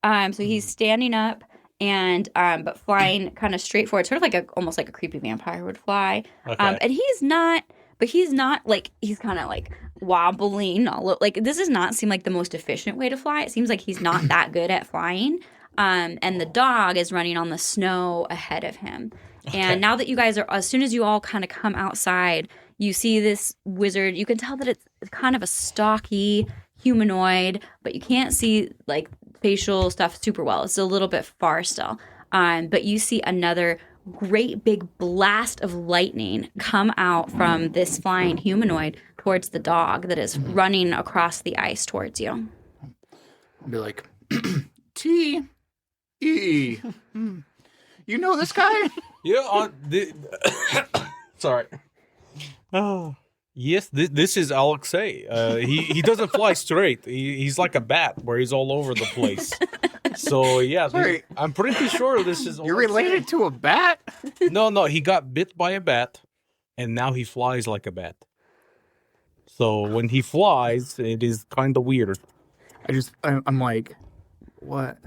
So he's standing up and but flying kind of straight forward, sort of like almost like a creepy vampire would fly. Okay. And he's not like he's kind of like wobbling like this does not seem like the most efficient way to fly. It seems like he's not that good at flying. And the dog is running on the snow ahead of him. And now that you guys are, as soon as you all kind of come outside, you see this wizard. You can tell that it's kind of a stocky humanoid, but you can't see like facial stuff super well. It's a little bit far still. But you see another great big blast of lightning come out from this flying humanoid towards the dog that is running across the ice towards you. I'll be like, T-E. You know this guy? Yeah, sorry. Oh, yes, this is Alexei. He doesn't fly straight. He's like a bat where he's all over the place. So, yeah, Sorry. I'm pretty sure this is You're Alexei. related to a bat? No, he got bit by a bat, and now he flies like a bat. So when he flies, it is kind of weird. I'm like, what?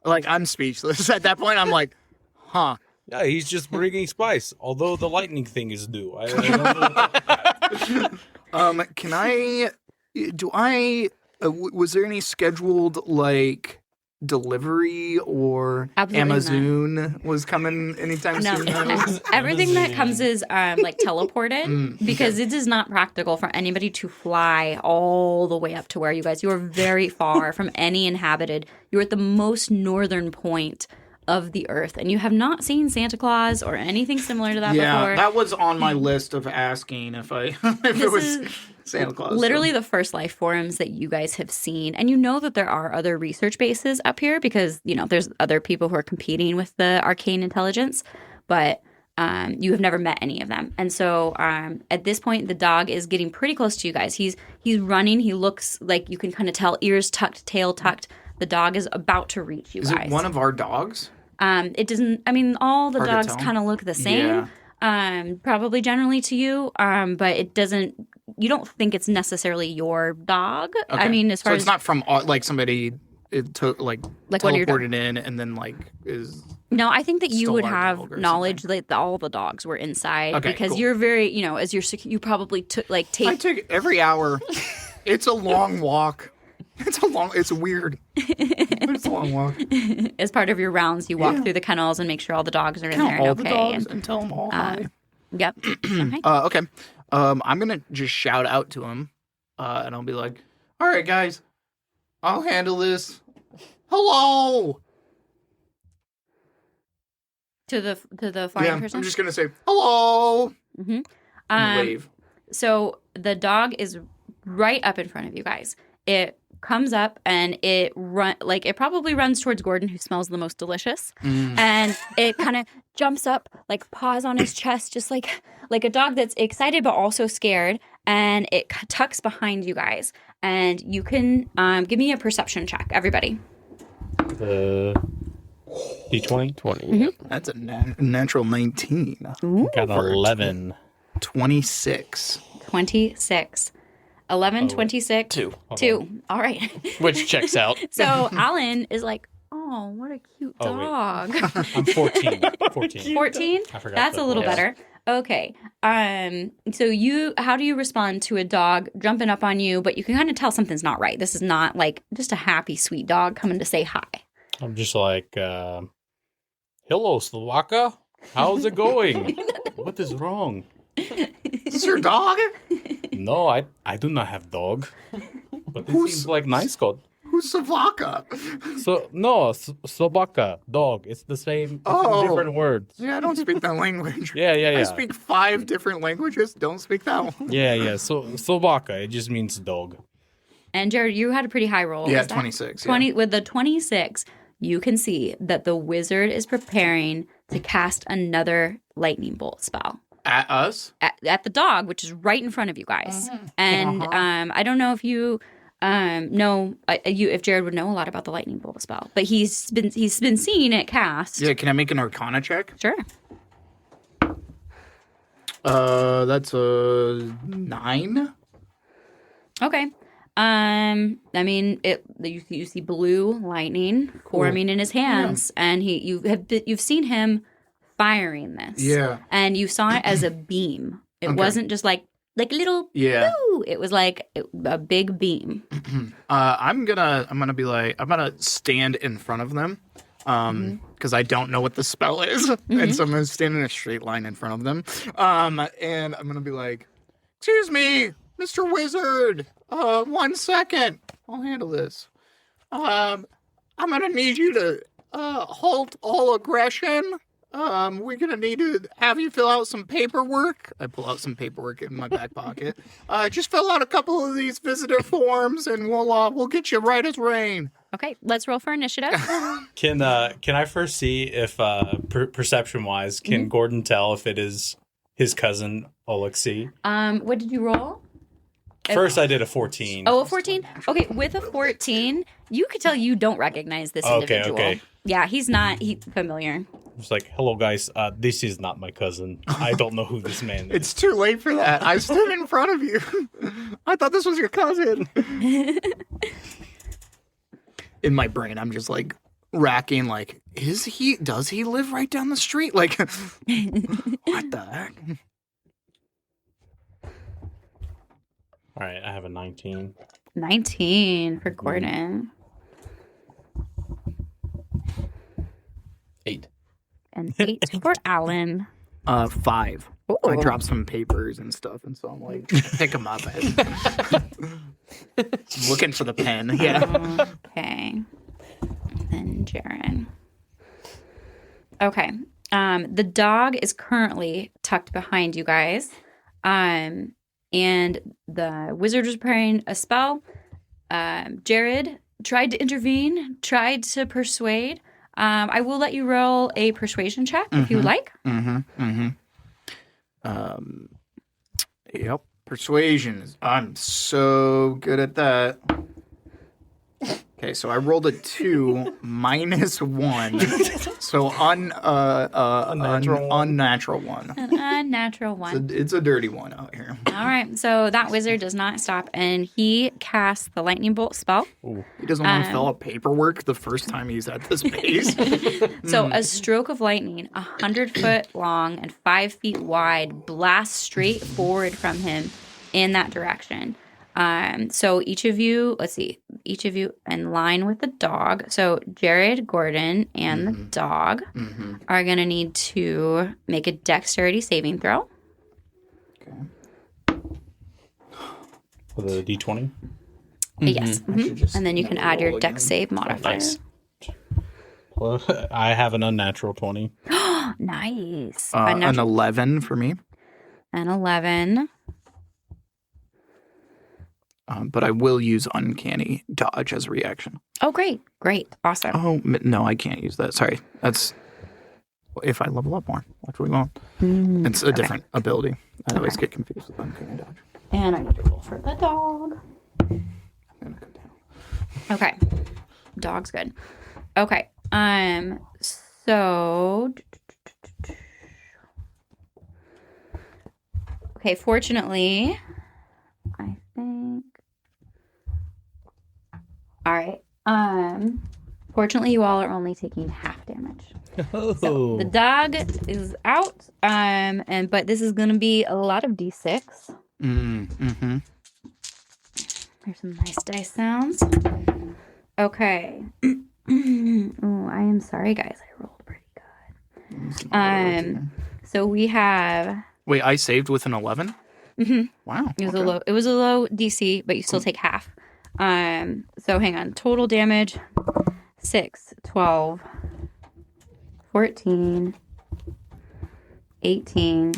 Like, I'm speechless. At that point, I'm like, huh. Yeah, he's just bringing spice, although the lightning thing is due. I don't know. Can I, was there any scheduled, like, delivery or Absolutely Amazon was coming anytime No, soon? everything that comes is like teleported because it is not practical for anybody to fly all the way up to where you guys. You are very far from any inhabited. You're at the most northern point of the earth, and you have not seen Santa Claus or anything similar to that before. That was on my list of asking if it was Santa Claus. Literally the first life forms that you guys have seen. And you know that there are other research bases up here because, you know, there's other people who are competing with the arcane intelligence, but you have never met any of them. And so at this point, the dog is getting pretty close to you guys. He's running. He looks like you can kind of tell ears tucked, tail tucked. The dog is about to reach you Is guys. it one of our dogs? It doesn't, I mean, all the Hard to dogs tell. kind of look the same. Yeah. Probably generally to you, but it doesn't. You don't think it's necessarily your dog. Okay. I mean, as far so as it's not from like somebody like Like one of your teleported in and then like is no, I think that you stole would our have dog or knowledge that all the dogs were inside Okay, because cool. you're very, you know, as you're you probably took like I take. take every hour. It's a long walk. It's weird. It's a long walk. As part of your rounds, you walk through the kennels and make sure all the dogs are in Count there all and the okay. dogs and tell them all hi. Yep. Okay. Okay. I'm gonna just shout out to him, and I'll be like, "All right, guys, I'll handle this. Hello." To the flying person. I'm just gonna say hello Mm-hmm. and wave. So the dog is right up in front of you guys. It comes up and it probably runs towards Gordon, who smells the most delicious, and it kind of jumps up, like paws on his chest, just like a dog that's excited but also scared, and it tucks behind you guys. And you can give me a perception check, everybody. D20? 20. That's a natural 19. Got 11. 26. 26. 11, 26. 2. 2. All right. Which checks out. So Alan is like, oh, what a cute Oh, wait. dog. I'm 14. 14. 14? I forgot That's that a little was. better. Okay. So how do you respond to a dog jumping up on you, but you can kind of tell something's not right. This is not like just a happy, sweet dog coming to say hi. I'm just like, hello, Slovaka. How's it going? What is wrong? Is this your dog? No, I do not have dog. But this seems like nice God. Who's Savaka? So no, Slovaka, dog. It's the same. It's Oh. different words. Yeah, I don't speak that language. Yeah. I speak 5 different languages. Don't speak that one. Yeah. So Slovaka, it just means dog. And Jared, you had a pretty high roll. Yeah, Was that 26. 20 with the 26, you can see that the wizard is preparing to cast another lightning bolt spell. At us? At the dog, which is right in front of you guys. And I don't know if you know if Jared would know a lot about the lightning bolt spell, but he's been seeing it cast. Yeah, can I make an Arcana check? Sure. That's a 9. Okay. I mean, you see blue lightning forming in his hands, and you've seen him firing this. Yeah. And you saw it as a beam. It Okay. wasn't just like a little. Yeah. Boo. It was like a big beam. I'm gonna stand in front of them, because I don't know what the spell is, and so I'm gonna stand in a straight line in front of them, and I'm gonna be like, "Excuse me, Mr. Wizard, 1 second, I'll handle this. I'm gonna need you to halt all aggression. We're gonna need to have you fill out some paperwork." I pull out some paperwork in my back pocket. Just fill out a couple of these visitor forms, and we'll get you right as rain. Okay, let's roll for initiative. Can I first see if perception wise, can Gordon tell if it is his cousin Alexei? What did you roll? First, I did a 14. Oh, a 14? Okay, with a 14, you could tell you don't recognize this individual. Okay. Yeah, he's familiar. It's like, hello guys, this is not my cousin. I don't know who this man is. It's too late for that. I stood in front of you. I thought this was your cousin. In my brain, I'm just like racking, like, does he live right down the street? Like, what the heck? All right, I have a 19. 19 for Gordon. 8. And 8 for Alan. 5. Ooh. I dropped some papers and stuff, and so I'm like, pick them up. Looking for the pen. Yeah. Okay. And Jaren. Okay. The dog is currently tucked behind you guys. And the wizard was preparing a spell. Jared tried to intervene, tried to persuade. I will let you roll a persuasion check if you would like. Yep. Persuasion. I'm so good at that. Okay, so I rolled a 2 minus 1. So unnatural 1. An unnatural one. It's a dirty one out here. All right. So that wizard does not stop, and he casts the lightning bolt spell. He doesn't want to fill out paperwork the first time he's at this base. So a stroke of lightning, 100 foot long and 5 feet wide, blasts straight forward from him in that direction. So each of you in line with the dog. So Jared, Gordon, and the dog are going to need to make a dexterity saving throw. Okay. With a D20? Yes. And then you can add your dex save modifier. Nice. Well, I have an unnatural 20. Nice. An 11 for me. An 11. But I will use uncanny dodge as a reaction. Oh, great. Great. Awesome. Oh, no, I can't use that. Sorry. That's if I level up more. That's what we want. It's a different ability. I always get confused with uncanny dodge. And I need to roll for the dog. I'm going to go down. Okay. Dog's good. Okay. So... Okay, fortunately, I think... All right. Fortunately, you all are only taking half damage. So the dog is out. But this is gonna be a lot of D6. There's some nice dice sounds. Okay. Oh, I am sorry, guys. I rolled pretty good. So we have. Wait, I saved with an 11? Wow. It was a low DC, but you still take half. So hang on. Total damage 6, 12, 14, 18,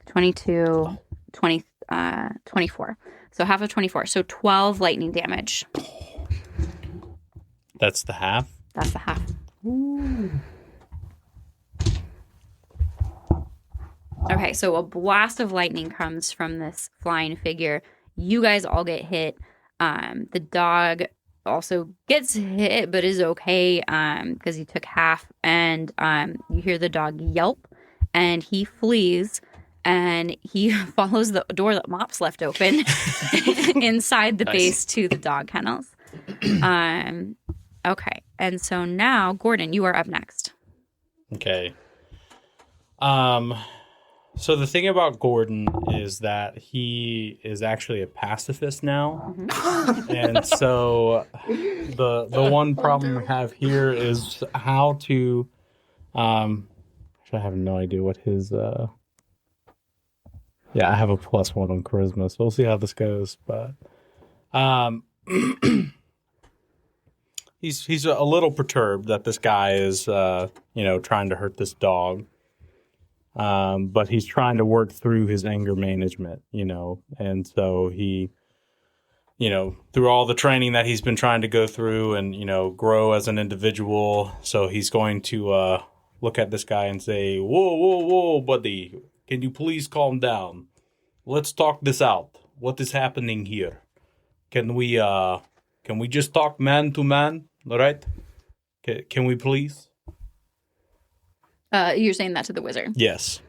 22, 20, 24. So half of 24. So 12 lightning damage. That's the half? That's the half. Ooh. Okay, so a blast of lightning comes from this flying figure. You guys all get hit. The dog also gets hit, but is okay because he took half. And you hear the dog yelp, and he flees, and he follows the door that Mops left open inside the base to the dog kennels. Okay, and so now, Gordon, you are up next. Okay. So the thing about Gordon is that he is actually a pacifist now. And so the one problem we have here is how to I have no idea what his I have a +1 on charisma, so we'll see how this goes. But he's a little perturbed that this guy is trying to hurt this dog. But he's trying to work through his anger management, and so he through all the training that he's been trying to go through and, grow as an individual. So he's going to look at this guy and say, whoa, whoa, whoa, buddy. Can you please calm down? Let's talk this out. What is happening here? Can we just talk man to man? All right? Can we please? You're saying that to the wizard. Yes.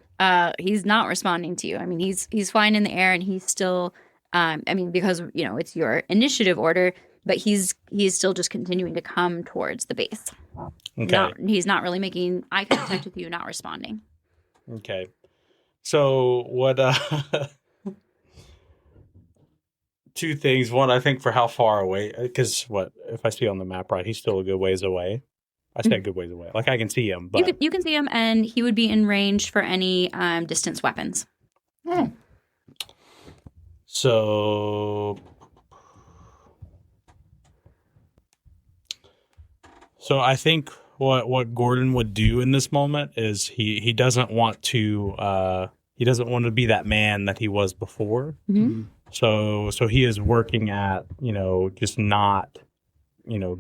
He's not responding to you. I mean, he's flying in the air, and he's still. Because it's your initiative order, but he's still just continuing to come towards the base. Okay. He's not really making eye contact with you, not responding. Okay. So what? Two things. One, I think for how far away? Because if I see on the map right, he's still a good ways away. I say a good ways away. Like I can see him, but you can see him, and he would be in range for any distance weapons. So I think what Gordon would do in this moment is he doesn't want to be that man that he was before. Mm-hmm. So he is working at just not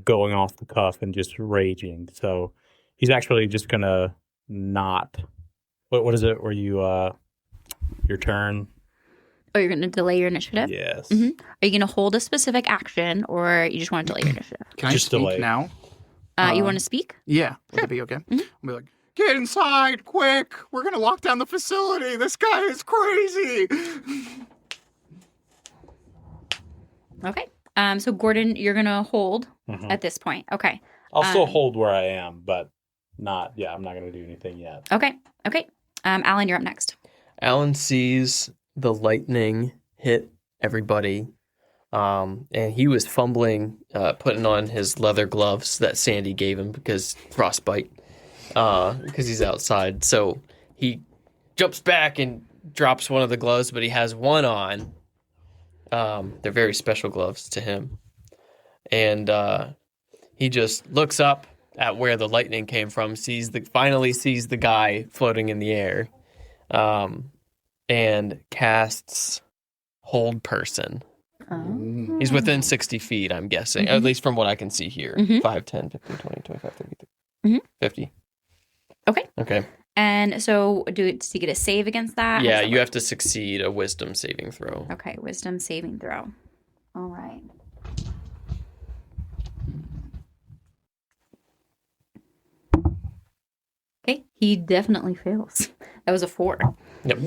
going off the cuff and just raging. So he's actually just gonna not. What is it? Where you your turn? Oh, you're going to delay your initiative? Yes. Mm-hmm. Are you going to hold a specific action, or you just want to delay your initiative? Can Just I speak delay. now? You want to speak? Yeah. Would that be okay? Mm-hmm. I'll be like, get inside, quick. We're going to lock down the facility. This guy is crazy. Okay. So Gordon, you're going to hold Mhm. at this point. Okay. I'll still hold where I am, but not. Yeah, I'm not gonna do anything yet. Okay. Alan, you're up next. Alan sees the lightning hit everybody, and he was fumbling, putting on his leather gloves that Sandy gave him because frostbite, because he's outside. So he jumps back and drops one of the gloves, but he has one on. They're very special gloves to him, and he just looks up at where the lightning came from, finally sees the guy floating in the air, and casts Hold Person. Oh. He's within 60 feet, I'm guessing, at least from what I can see here. Mhm. 5, 10, 15, 20, 25, 30, Mhm. 50. Okay. And so do you get a save against that? How Yeah, does that you work? have to succeed a wisdom saving throw. Okay, wisdom saving throw. All right. Okay, he definitely fails. That was a 4. Yep.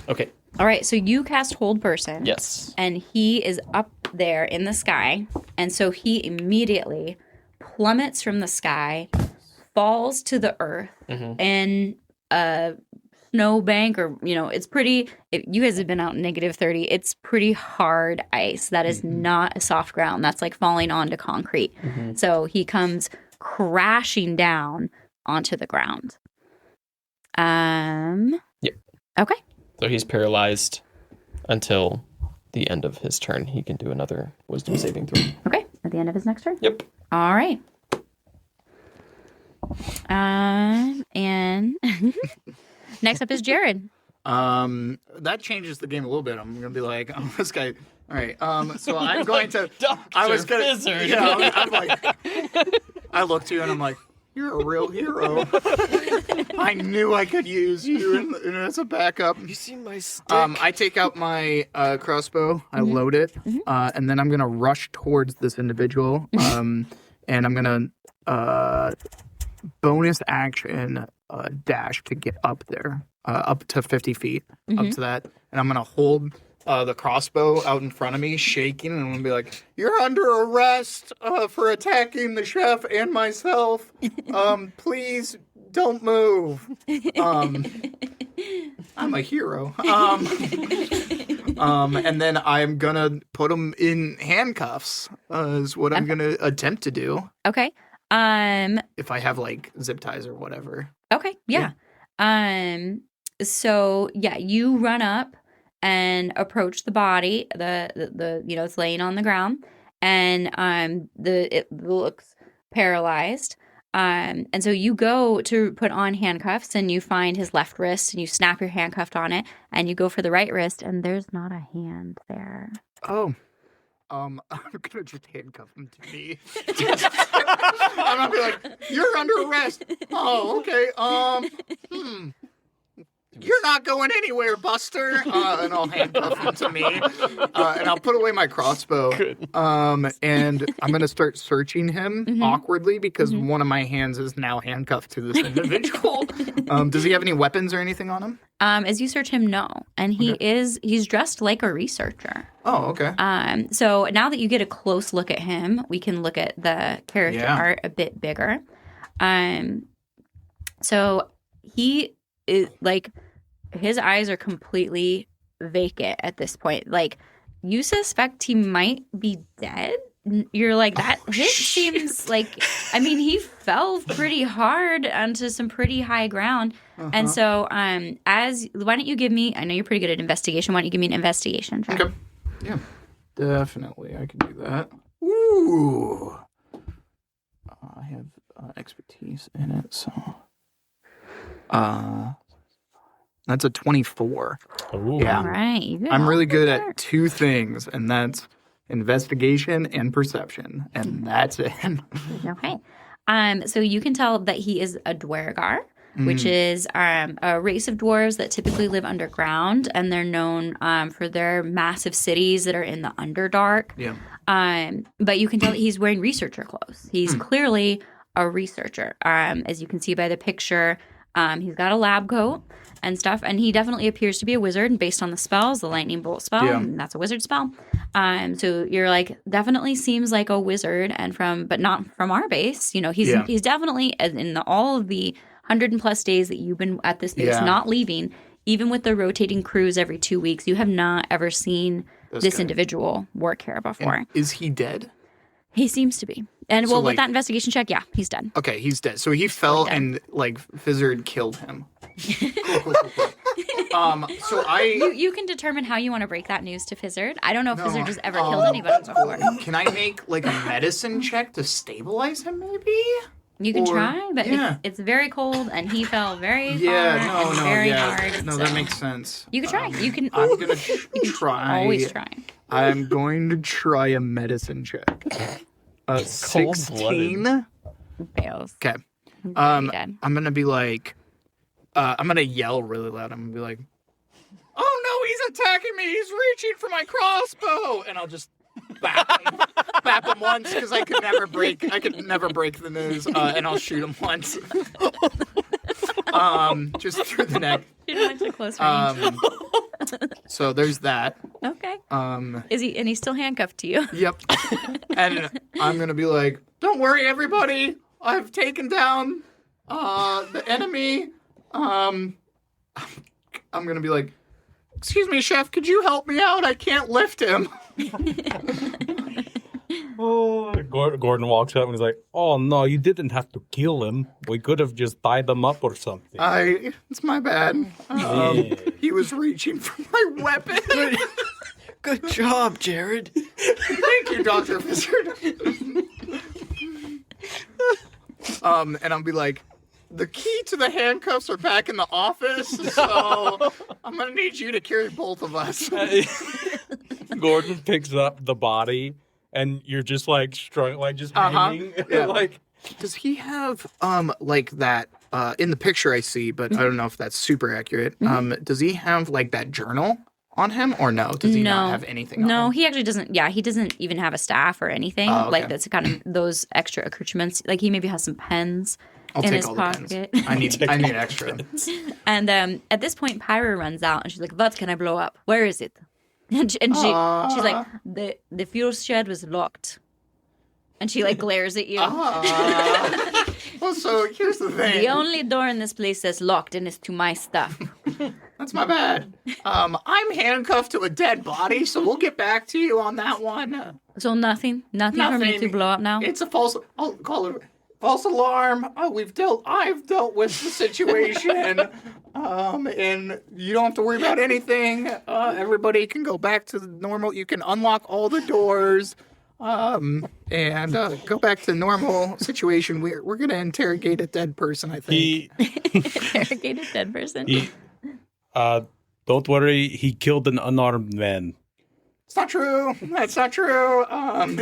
Okay. All right, so you cast Hold Person. Yes. And he is up there in the sky. And so he immediately plummets from the sky, falls to the earth in a snowbank, or, it's pretty. You guys have been out in -30. It's pretty hard ice. That is not a soft ground. That's like falling onto concrete. So he comes crashing down onto the ground. Yep. Okay. So he's paralyzed until the end of his turn. He can do another wisdom saving throw. Okay. At the end of his next turn. Yep. All right. And next up is Jared. That changes the game a little bit. I'm gonna be like, oh, this guy. All right. So I'm going to. I was gonna. Fizzard. Yeah. I'm like. I look to you and I'm like, you're a real hero. I knew I could use you as a backup. You see my stick? I take out my crossbow, I load it, and then I'm gonna rush towards this individual, and I'm gonna bonus action dash to get up there, up to 50 feet, up to that, and I'm gonna hold the crossbow out in front of me, shaking, and I'm gonna be like, "You're under arrest for attacking the chef and myself. Please don't move." I'm a hero. And then I'm gonna put him in handcuffs. Is what I'm gonna attempt to do Okay. if I have like zip ties or whatever. Okay. Yeah. So yeah, you run up and approach the body. The it's laying on the ground, and it looks paralyzed. And so you go to put on handcuffs, and you find his left wrist, and you snap your handcuff on it, and you go for the right wrist, and there's not a hand there. Oh, I'm gonna just handcuff him to me. I'm gonna be like, "You're under arrest." Oh, okay. You're not going anywhere, Buster. And I'll handcuff him to me, and I'll put away my crossbow. And I'm gonna start searching him awkwardly because one of my hands is now handcuffed to this individual. Does he have any weapons or anything on him? As you search him, no. And he's dressed like a researcher. Oh, okay. So now that you get a close look at him, we can look at the character art a bit bigger. So he is like, his eyes are completely vacant at this point. Like, you suspect he might be dead. You're like, that hit seems like, I mean, he fell pretty hard onto some pretty high ground. And so, why don't you give me, I know you're pretty good at investigation. Why don't you give me an investigation check? Okay. Yeah, definitely. I can do that. Ooh. I have expertise in it, so. That's a 24. Ooh. Yeah. All right. I'm really good at two things, and that's investigation and perception, and that's it. Okay. So you can tell that he is a Dwergar, which is a race of dwarves that typically live underground, and they're known for their massive cities that are in the Underdark. Yeah. But you can tell that he's wearing researcher clothes. He's clearly a researcher. As you can see by the picture, he's got a lab coat and stuff, and he definitely appears to be a wizard. And based on the spells, the lightning bolt spell, and that's a wizard spell. So you're like, definitely seems like a wizard, but not from our base. You know, he's definitely in all of the 100 and plus days that you've been at this base, not leaving. Even with the rotating crews every 2 weeks, you have not ever seen this individual work here before. And is he dead? He seems to be. And So, with that investigation check, yeah, he's dead. Okay, he's dead. So he fell and Fizzard killed him. Cool. So You can determine how you want to break that news to Fizzard. I don't know if Fizzard has ever killed anybody before. Can I make like a medicine check to stabilize him, maybe? You can try, but yeah. it's very cold, and he fell very hard hard. No, so that makes sense. You can try. You can. I'm gonna try. Always try. I'm going to try a medicine check. 16. Fails. Okay. Dead. I'm gonna be like, I'm gonna yell really loud. I'm gonna be like, "Oh no, he's attacking me! He's reaching for my crossbow!" And I'll just bap him once because I could never break the news. And I'll shoot him once, just through the neck. Shoot him into close range. So there's that. Okay. Is he? And he's still handcuffed to you. Yep. And I'm gonna be like, "Don't worry, everybody. I've taken down the enemy." I'm gonna be like, "Excuse me, chef. Could you help me out? I can't lift him." Gordon walks up and he's like, "Oh no, you didn't have to kill him. We could have just tied him up or something." It's my bad. He was reaching for my weapon. Good job, Jared. Thank you, Dr. Fizzard. And I'll be like, "The key to the handcuffs are back in the office, so I'm gonna need you to carry both of us." Gordon picks up the body, and you're just like hanging. Yeah. Like, does he have like that in the picture I see, but I don't know if that's super accurate. Does he have like that journal on him, or no? Does he not have anything on him? He actually doesn't. Yeah, he doesn't even have a staff or anything. Oh, okay. Like, that's kind of those extra accoutrements. Like, he maybe has some pens I'll in take his all pocket. the pens. I need extra. And at this point, Pyra runs out and she's like, "What can I blow up? Where is it?" And she's like, the fuel shed was locked. And she like glares at you. Well, so here's the thing. The only door in this place is locked, and it's to my stuff. That's my bad. I'm handcuffed to a dead body, so we'll get back to you on that one. So nothing for me to blow up now. It's a false. I'll call it false alarm. I've dealt with the situation. And you don't have to worry about anything. Everybody can go back to the normal. You can unlock all the doors. And go back to the normal situation. We're gonna interrogate a dead person, I think. Interrogate a dead person. Don't worry, he killed an unarmed man. It's not true. That's not true.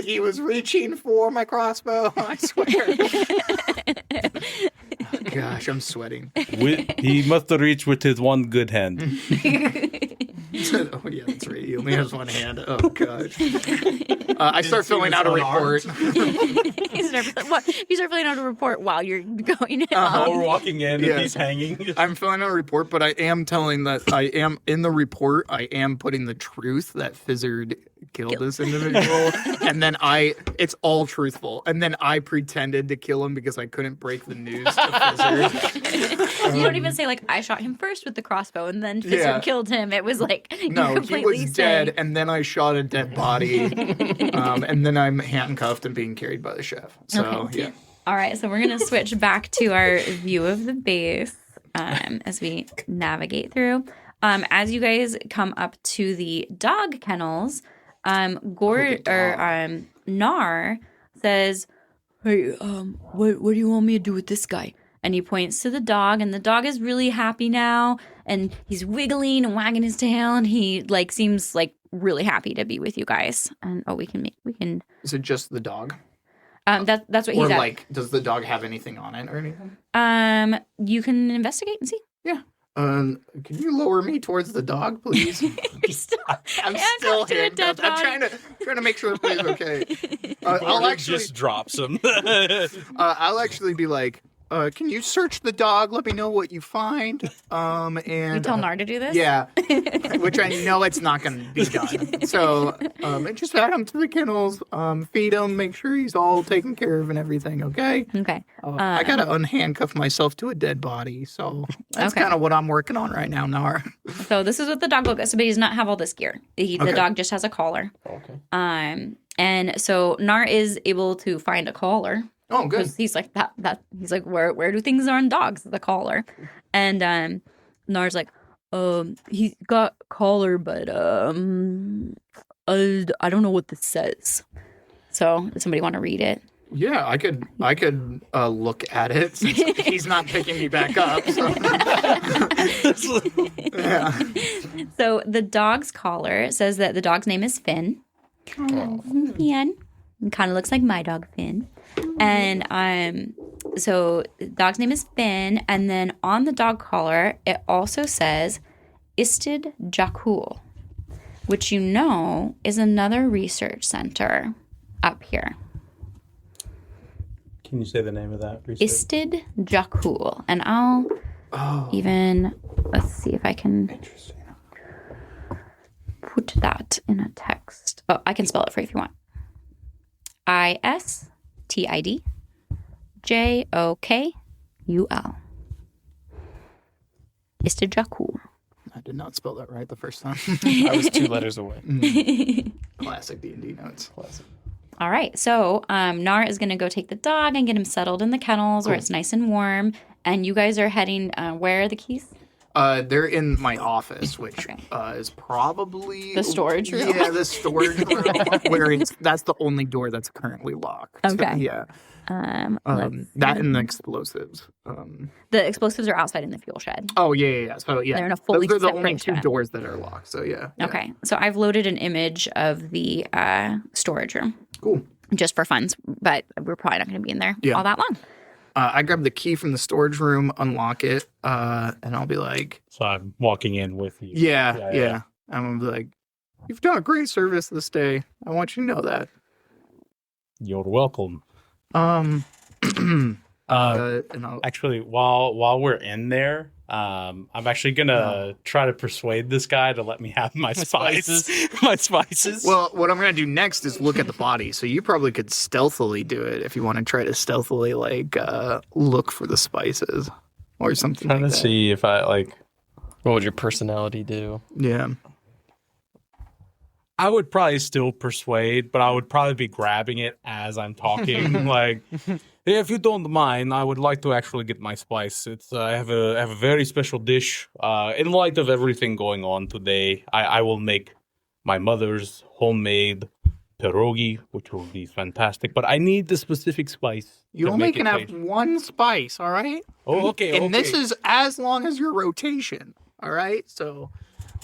He was reaching for my crossbow. I swear. Oh, gosh, I'm sweating. He must have reached with his one good hand. Oh, yeah, that's right. He only has one hand. Oh, gosh. I start filling out a report. You start filling out a report while you're going in. We're walking in Yeah. and he's hanging. I'm filling out a report, but I am telling that I am in the report. I am putting the truth that Fizzard killed this individual, and then it's all truthful. And then I pretended to kill him because I couldn't break the news to Fizzard. You don't even say like I shot him first with the crossbow and then Fizzard killed him. It was like No, you he completely was saying- dead, and then I shot a dead body, and then I'm handcuffed and being carried by the chef. So yeah. All right, so we're gonna switch back to our view of the base as we navigate through. As you guys come up to the dog kennels, Nar says, "Hey, what do you want me to do with this guy?" And he points to the dog, and the dog is really happy now, and he's wiggling and wagging his tail, and he like seems like really happy to be with you guys. And we can. Is it just the dog? That's what Or he's at. like, does the dog have anything on it or anything? You can investigate and see. Yeah. Can you lower me towards the dog, please? You're still, I'm handcuffed still to a dead handcuffed. I'm dog. trying to make sure everybody's okay. I'll Gordon actually just drops him. I'll actually be like, can you search the dog? Let me know what you find. And You tell Nar to do this? yeah, which I know it's not going to be done. So just add him to the kennels, feed him, make sure he's all taken care of and everything. Okay. Okay. I gotta unhandcuff myself to a dead body, so that's Okay. kind of what I'm working on right now, Nar. So this is what the dog looks. So, but he does not have all this gear. The dog just has a collar. Okay. And so Nar is able to find a collar. Oh, good. Because he's like that. He's like, where do things are in dogs? The collar. And Nar's like, he's got collar, but I don't know what this says. So does somebody want to read it? Yeah, I could look at it since he's not picking me back up. So. Yeah. So the dog's collar says that the dog's name is Finn. Finn. Kind of looks like my dog Finn. And so the dog's name is Finn, and then on the dog collar it also says Istid Jakul, which you know is another research center up here. Can you say the name of that research? Istid Jakul, and I'll let's see if I can put that in a text. Oh, I can spell it for you if you want. ISTID JOKUL. Istid Jakul. I did not spell that right the first time. I was 2 letters away. Classic D&D notes. All right, so Nar is going to go take the dog and get him settled in the kennels where it's nice and warm. And you guys are heading, where are the keys? They're in my office, which is probably The storage room? Yeah, the storage room, where that's the only door that's currently locked. Okay. Yeah. Let's That and the explosives. The explosives are outside in the fuel shed. Oh yeah. So yeah, They're in a fully those are the only separate two shed. doors that are locked. So yeah. Okay, so I've loaded an image of the storage room Cool. just for funds, but we're probably not going to be in there Yeah. all that long. I grab the key from the storage room, unlock it, and I'll be like, So I'm walking in with you. yeah. I'm gonna be like, you've done a great service this day. I want you to know that. You're welcome. And I'll, Actually, while we're in there, I'm actually gonna try to persuade this guy to let me have my spices. My spices. well, what I'm gonna do next is look at the body. So you probably could stealthily do it if you want to try to stealthily look for the spices or something. trying like to that. see if I What would your personality do? Yeah. I would probably still persuade, but I would probably be grabbing it as I'm talking. Like, hey, if you don't mind, I would like to actually get my spice. It's I have a very special dish. In light of everything going on today, I will make my mother's homemade pierogi, which will be fantastic. But I need the specific spice. You to only make can it have taste- one spice, all right? Oh, okay. And okay. this is as long as your rotation, all right? So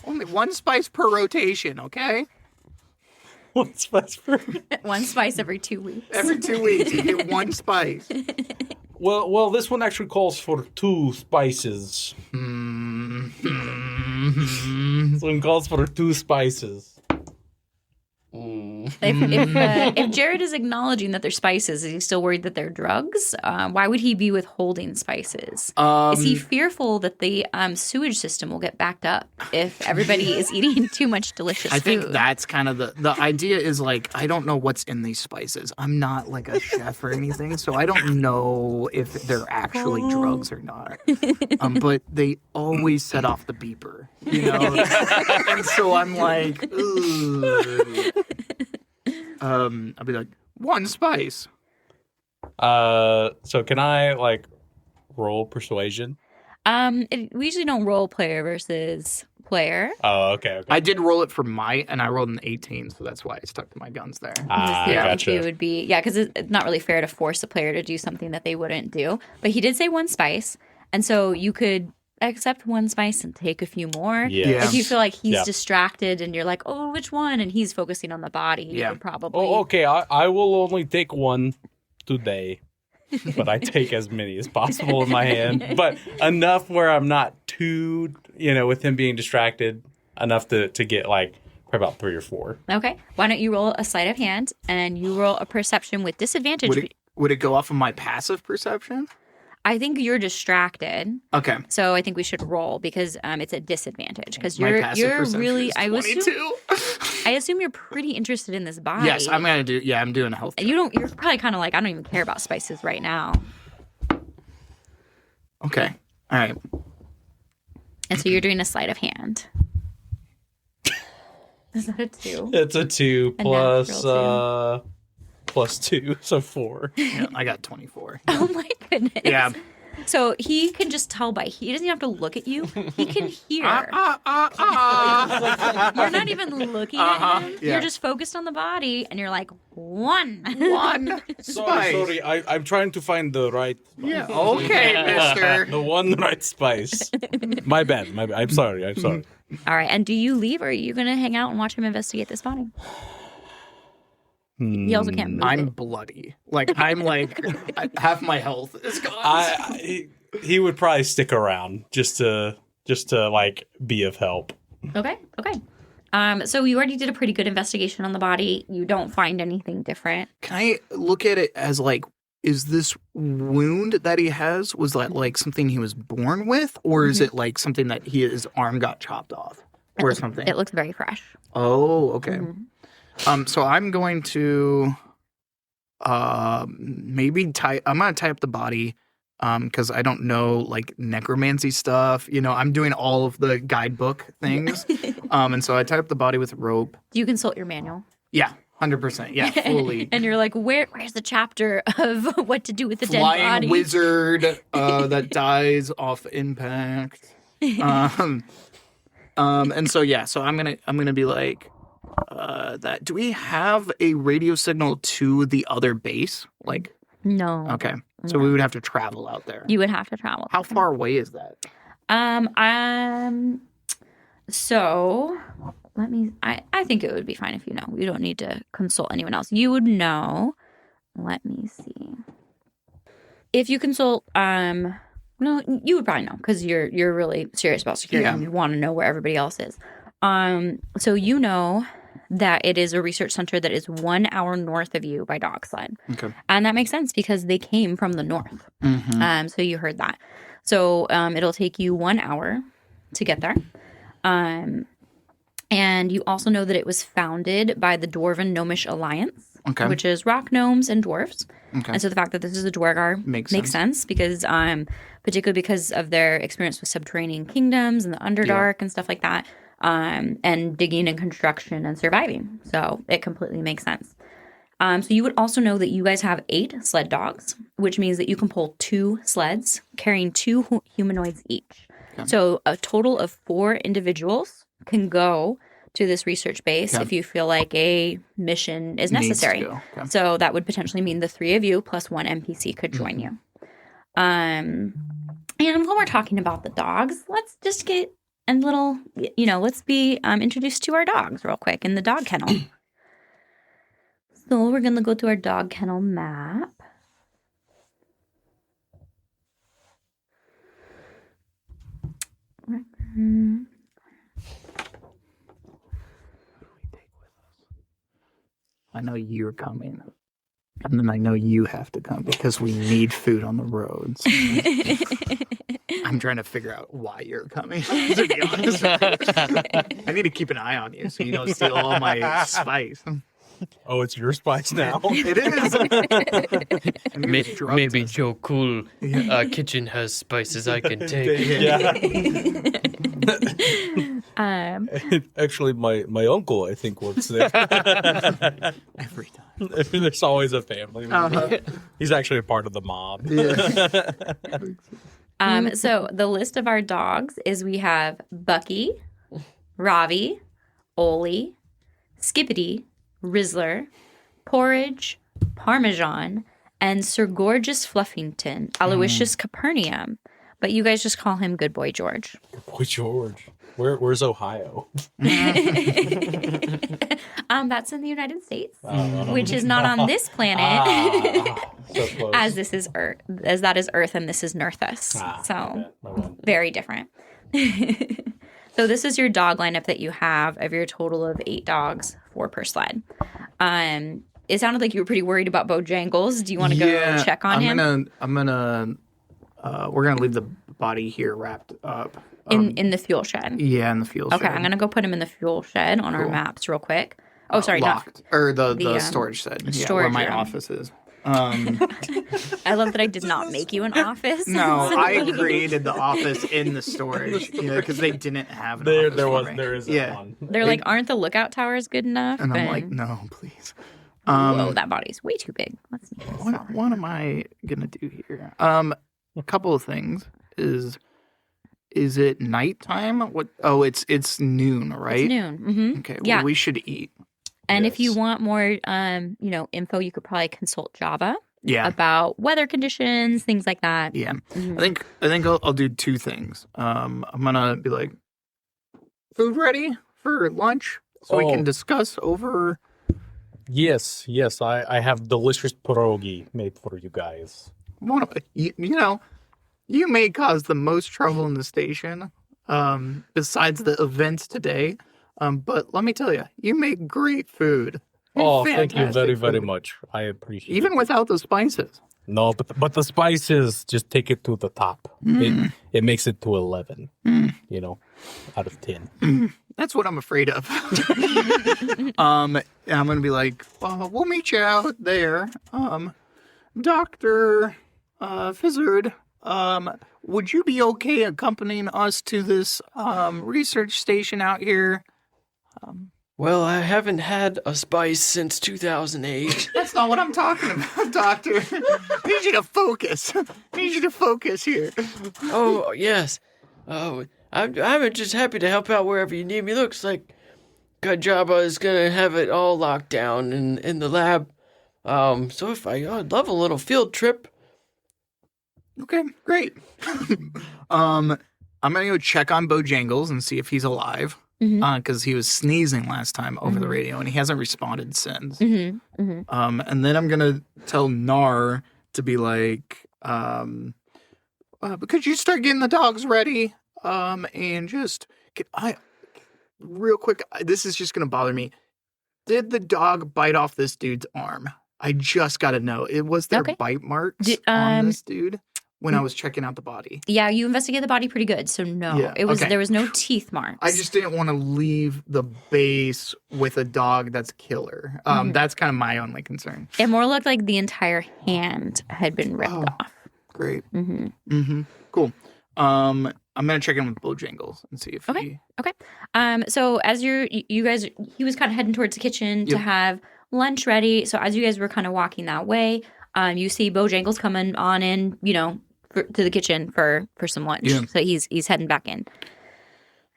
only one spice per rotation, okay? One spice per. One spice every 2 weeks. Every 2 weeks, you get one spice. Well, this one actually calls for 2 spices. Mm-hmm. This one calls for 2 spices. If Jared is acknowledging that they're spices, is he still worried that they're drugs? Why would he be withholding spices? Is he fearful that the sewage system will get backed up if everybody is eating too much delicious I food? think that's kind of the idea is like, I don't know what's in these spices. I'm not like a chef or anything, so I don't know if they're actually drugs or not. But they always set off the beeper, you know? And so I'm like, ugh. I'll be like, 1 spice. So can I like roll persuasion? We usually don't roll player versus player. Oh, okay. I did roll it for might, and I rolled an 18, so that's why I stuck to my guns there. Gotcha. It would be because it's not really fair to force a player to do something that they wouldn't do. But he did say 1 spice, and so you could accept 1 spice and take a few more. Yes. If you feel like he's distracted and you're like, oh, which one? And he's focusing on the body, you would probably. Oh, okay. I will only take 1 today, but I take as many as possible in my hand. But enough where I'm not too, with him being distracted, enough to get like probably about 3 or 4. Okay. Why don't you roll a sleight of hand and you roll a perception with disadvantage? Would it go off of my passive perception? I think you're distracted. Okay. So I think we should roll because it's a disadvantage because My passive you're perception really is I 22. assume you're pretty interested in this body. Yes, I'm doing a health check. You're probably kind of like I don't even care about spices right now. Okay. All right. And so you're doing a sleight of hand. Is that a 2? It's a 2 A plus natural plus 2, so 4. Yeah, I got 24. Oh my goodness. Yeah. So he can just tell by he doesn't even have to look at you. He can hear. You're not even looking at him. Yeah. You're just focused on the body, and you're like 1. 1 spice. Sorry, I'm trying to find the right. Yeah. Okay, mister. The one right spice. My bad. I'm sorry. All right. And do you leave, or are you gonna hang out and watch him investigate this body? He also can't move. I'm bloody. I'm half my health is gone. He would probably stick around just to like be of help. Okay. So you already did a pretty good investigation on the body. You don't find anything different. Can I look at it as is this wound that he has, was that like something he was born with, or is it like something that his arm got chopped off or something? It looks very fresh. Oh, okay. So I'm going to maybe I'm going to tie up the body because I don't know like necromancy stuff. I'm doing all of the guidebook things. And so I tie up the body with rope. Do you consult your manual? Yeah, 100%. Yeah, fully. And you're like, where's the chapter of what to do with the Flying dead body? wizard that dies off impact. And so I'm gonna be like, that. Do we have a radio signal to the other base? No. Okay, so we would have to travel out there. You would have to travel. How far away is that? So I think it would be fine if you know. You don't need to consult anyone else. You would know. Let me see. If you consult, no, you would probably know because you're really serious about security and you want to know where everybody else is. So you know that it is a research center that is 1 hour north of you by dog sled. Okay. And that makes sense because they came from the north. Mm-hmm. So you heard that. So it'll take you 1 hour to get there. And you also know that it was founded by the Dwarven Gnomish Alliance, which is rock gnomes and dwarves. Okay. And so the fact that this is a Dwargar makes sense because, particularly because of their experience with subterranean kingdoms and the Underdark and stuff like that. And digging and construction and surviving. So it completely makes sense. So you would also know that you guys have 8 sled dogs, which means that you can pull 2 sleds carrying 2 humanoids each. Okay. So a total of 4 individuals can go to this research base if you feel like a mission is necessary. Okay. So that would potentially mean the 3 of you plus 1 NPC could join you. And while we're talking about the dogs, let's just get let's be introduced to our dogs real quick in the dog kennel. So we're going to go to our dog kennel map. I know you're coming. And then I know you have to come because we need food on the roads. I'm trying to figure out why you're coming, to be honest. I need to keep an eye on you so you don't steal all my spice. Oh, it's your spice now. It is. And you're just drugged Maybe to- Joe Cool kitchen has spices I can take. Yeah. Actually, my uncle, I think, works there. every time. There's always a family member. He's actually a part of the mob. So the list of our dogs is we have Bucky, Ravi, Oli, Skippity, Rizzler, Porridge, Parmesan, and Sir Gorgeous Fluffington, Aloysius Capernaum. But you guys just call him Good Boy George. Boy, George. Where's Ohio? That's in the United States, which is not on this planet, So close. as this is Earth, as that is Earth, and this is Nerthus. So My bad. very different. So this is your dog lineup that you have of your total of 8 dogs, 4 per sled. It sounded like you were pretty worried about Bojangles. Do you want to go check on him? We're gonna leave the body here wrapped up. In the fuel shed. Yeah, in the fuel Okay, shed. I'm gonna go put him in the fuel shed on our maps real quick. Oh, sorry, locked. Or the the, storage shed. Yeah, where storage my room. office is. I love that I did not make you an office. No, I created the office in the storage, because they didn't have an office for me. There is Yeah. one. They're like, aren't the lookout towers good enough? And I'm like, no, please. whoa, that body's way too big. Let's see. What am I gonna do here? A couple of things. Is it nighttime? What? Oh, it's noon, right? It's noon. Mm-hmm. Okay. Yeah. Well, we should eat. And if you Yes. want more, info, you could probably consult Java Yeah. about weather conditions, things like that. Yeah. Mhm. I think I'll do 2 things. I'm gonna be like, food ready for lunch, so we Oh. can discuss over. Yes. I have delicious pierogi made for you guys. You may cause the most trouble in the station, besides the events today. But let me tell you, you make great food. Oh, thank you Fantastic very, very food. much. I appreciate Even it. without the spices. No, but the spices just take it to the top. It makes it to 11. Out of 10. That's what I'm afraid of. And I'm gonna be like, we'll meet you out there. Dr. Fizzard, would you be okay accompanying us to this research station out here? Well, I haven't had a spice since 2008. That's not what I'm talking about, Doctor. I need you to focus. Here. Oh, yes. Oh, I'm just happy to help out wherever you need me. Looks like Kajaba is going to have it all locked down in the lab. So I'd love a little field trip. Okay, great. I'm gonna go check on Bojangles and see if he's alive. Because he was sneezing last time over the radio and he hasn't responded since. And then I'm gonna tell Nar to be like, could you start getting the dogs ready? And just real quick, this is just gonna bother me. Did the dog bite off this dude's arm? I just gotta know. Was there Okay. bite marks on this dude when I was checking out the body? Yeah, you investigated the body pretty good, so no. Yeah, okay. There was no teeth marks. I just didn't want to leave the base with a dog that's killer. That's kind of my only concern. It more looked like the entire hand had been ripped off. Great. Cool. I'm gonna check in with Bojangles and see if Okay. So as you guys, he was kind of heading towards the kitchen to Yep. have lunch ready. So as you guys were kind of walking that way, you see Bojangles coming on in, to the kitchen for some lunch. Yeah. So he's heading back in.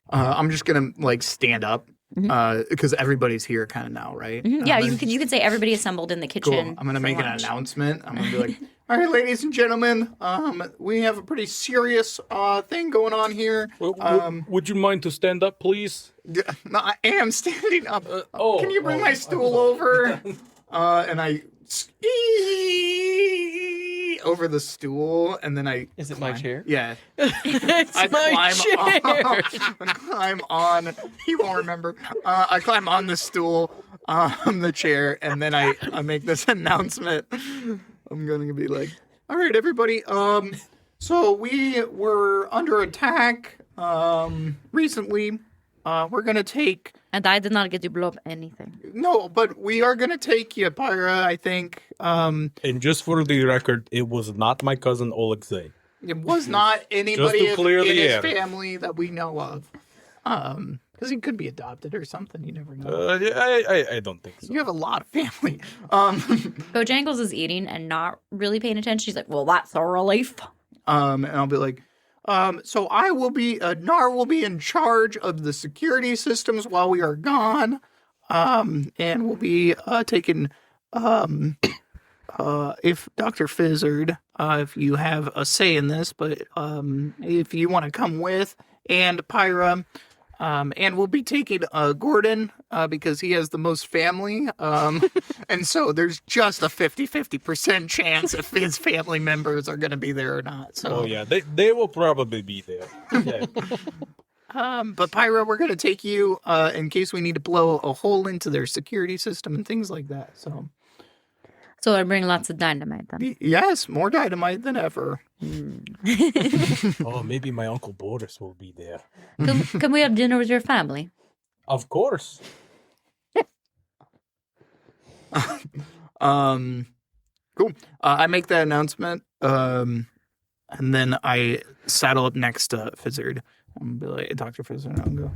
I'm just gonna stand up because everybody's here kind of now, right? Yeah, I'm you can say everybody assembled in the Cool. kitchen. I'm gonna for make lunch. an announcement. I'm gonna be like, "All right, ladies and gentlemen, we have a pretty serious thing going on here. Would you mind to stand up, please? No, I am standing up. oh, Can you bring oh, my I'm stool sorry. over? and I over the stool, and then I Is it my chair? Yeah. It's I my chair. climb on. He won't remember. I climb on the stool, the chair, and then I make this announcement. I'm gonna be like, "All right, everybody. So we were under attack. Recently. We're gonna take." And I did not get to blow up anything. No, but we are gonna take you, Pyra. I think. And just for the record, it was not my cousin Alexei. It was not anybody in clear the his air. family that we know of. Because he could be adopted or something. You never know. I don't think so. You have a lot of family. Bojangles is eating and not really paying attention. She's like, well, that's a relief. And I'll be like, so I will be, Nar will be in charge of the security systems while we are gone. And we'll be taking, if Dr. Fizzard, if you have a say in this, but if you want to come with, and Pyra, and we'll be taking Gordon because he has the most family. And so there's just a 50% chance if his family members are going to be there or not. So, Oh yeah, they will probably be there. Yeah. but Pyra, we're going to take you in case we need to blow a hole into their security system and things like that. So I bring lots of dynamite then. Yes, more dynamite than ever. Oh, maybe my uncle Boris will be there. Can we have dinner with your family? Of course. Cool. I make that announcement, and then I saddle up next to Fizzard. I'm gonna be like, Dr. Fizzard, I'll go,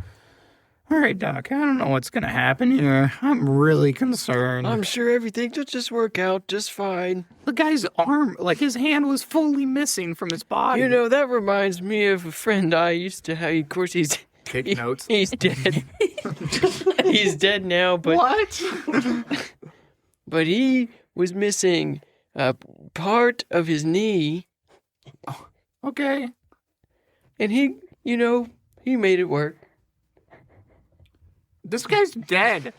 all right, Doc, I don't know what's going to happen here. I'm really concerned. I'm sure everything will just work out just fine. The guy's arm, like his hand was fully missing from his body. You know, that reminds me of a friend I used to have. Of course, Take notes. he's dead. He's dead now, but What? but he was missing a part of his knee, Okay. and he made it work. This guy's dead.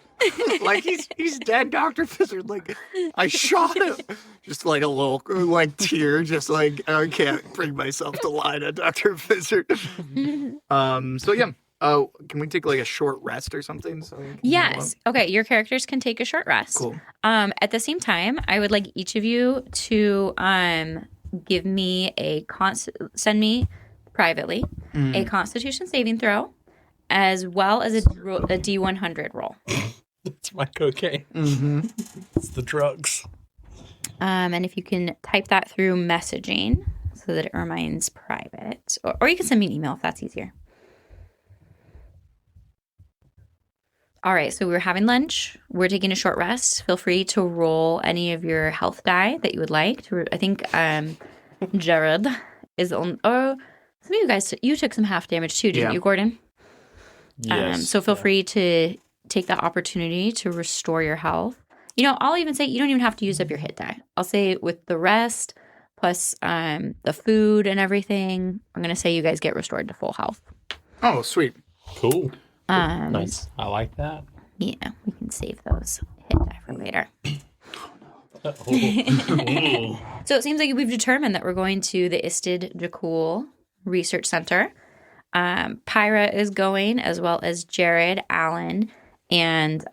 Like he's dead, Dr. Fizzard. Like I shot him. Just like a little tear, just like I can't bring myself to lie to Dr. Fizzard. So yeah. Oh, can we take like a short rest or something? So Yes. Okay, your characters can take a short rest. Cool. At the same time, I would like each of you to give me send me privately a Constitution saving throw, as well as a D100 roll. It's my cocaine. Mm-hmm. It's the drugs. And if you can type that through messaging so that it remains private, or you can send me an email if that's easier. All right, so we're having lunch. We're taking a short rest. Feel free to roll any of your health die that you would like. I think Jared is on. Oh, some of you guys, you took some half damage too, didn't you, Gordon? Yes. So feel free to take that opportunity to restore your health. You know, I'll even say you don't even have to use up your hit die. I'll say with the rest plus the food and everything, I'm going to say you guys get restored to full health. Oh, sweet. Cool. Nice. I like that. Yeah, we can save those hit die for later. So it seems like we've determined that we're going to the Istid Jakul Research Center. Pyra is going, as well as Jared, Alan, and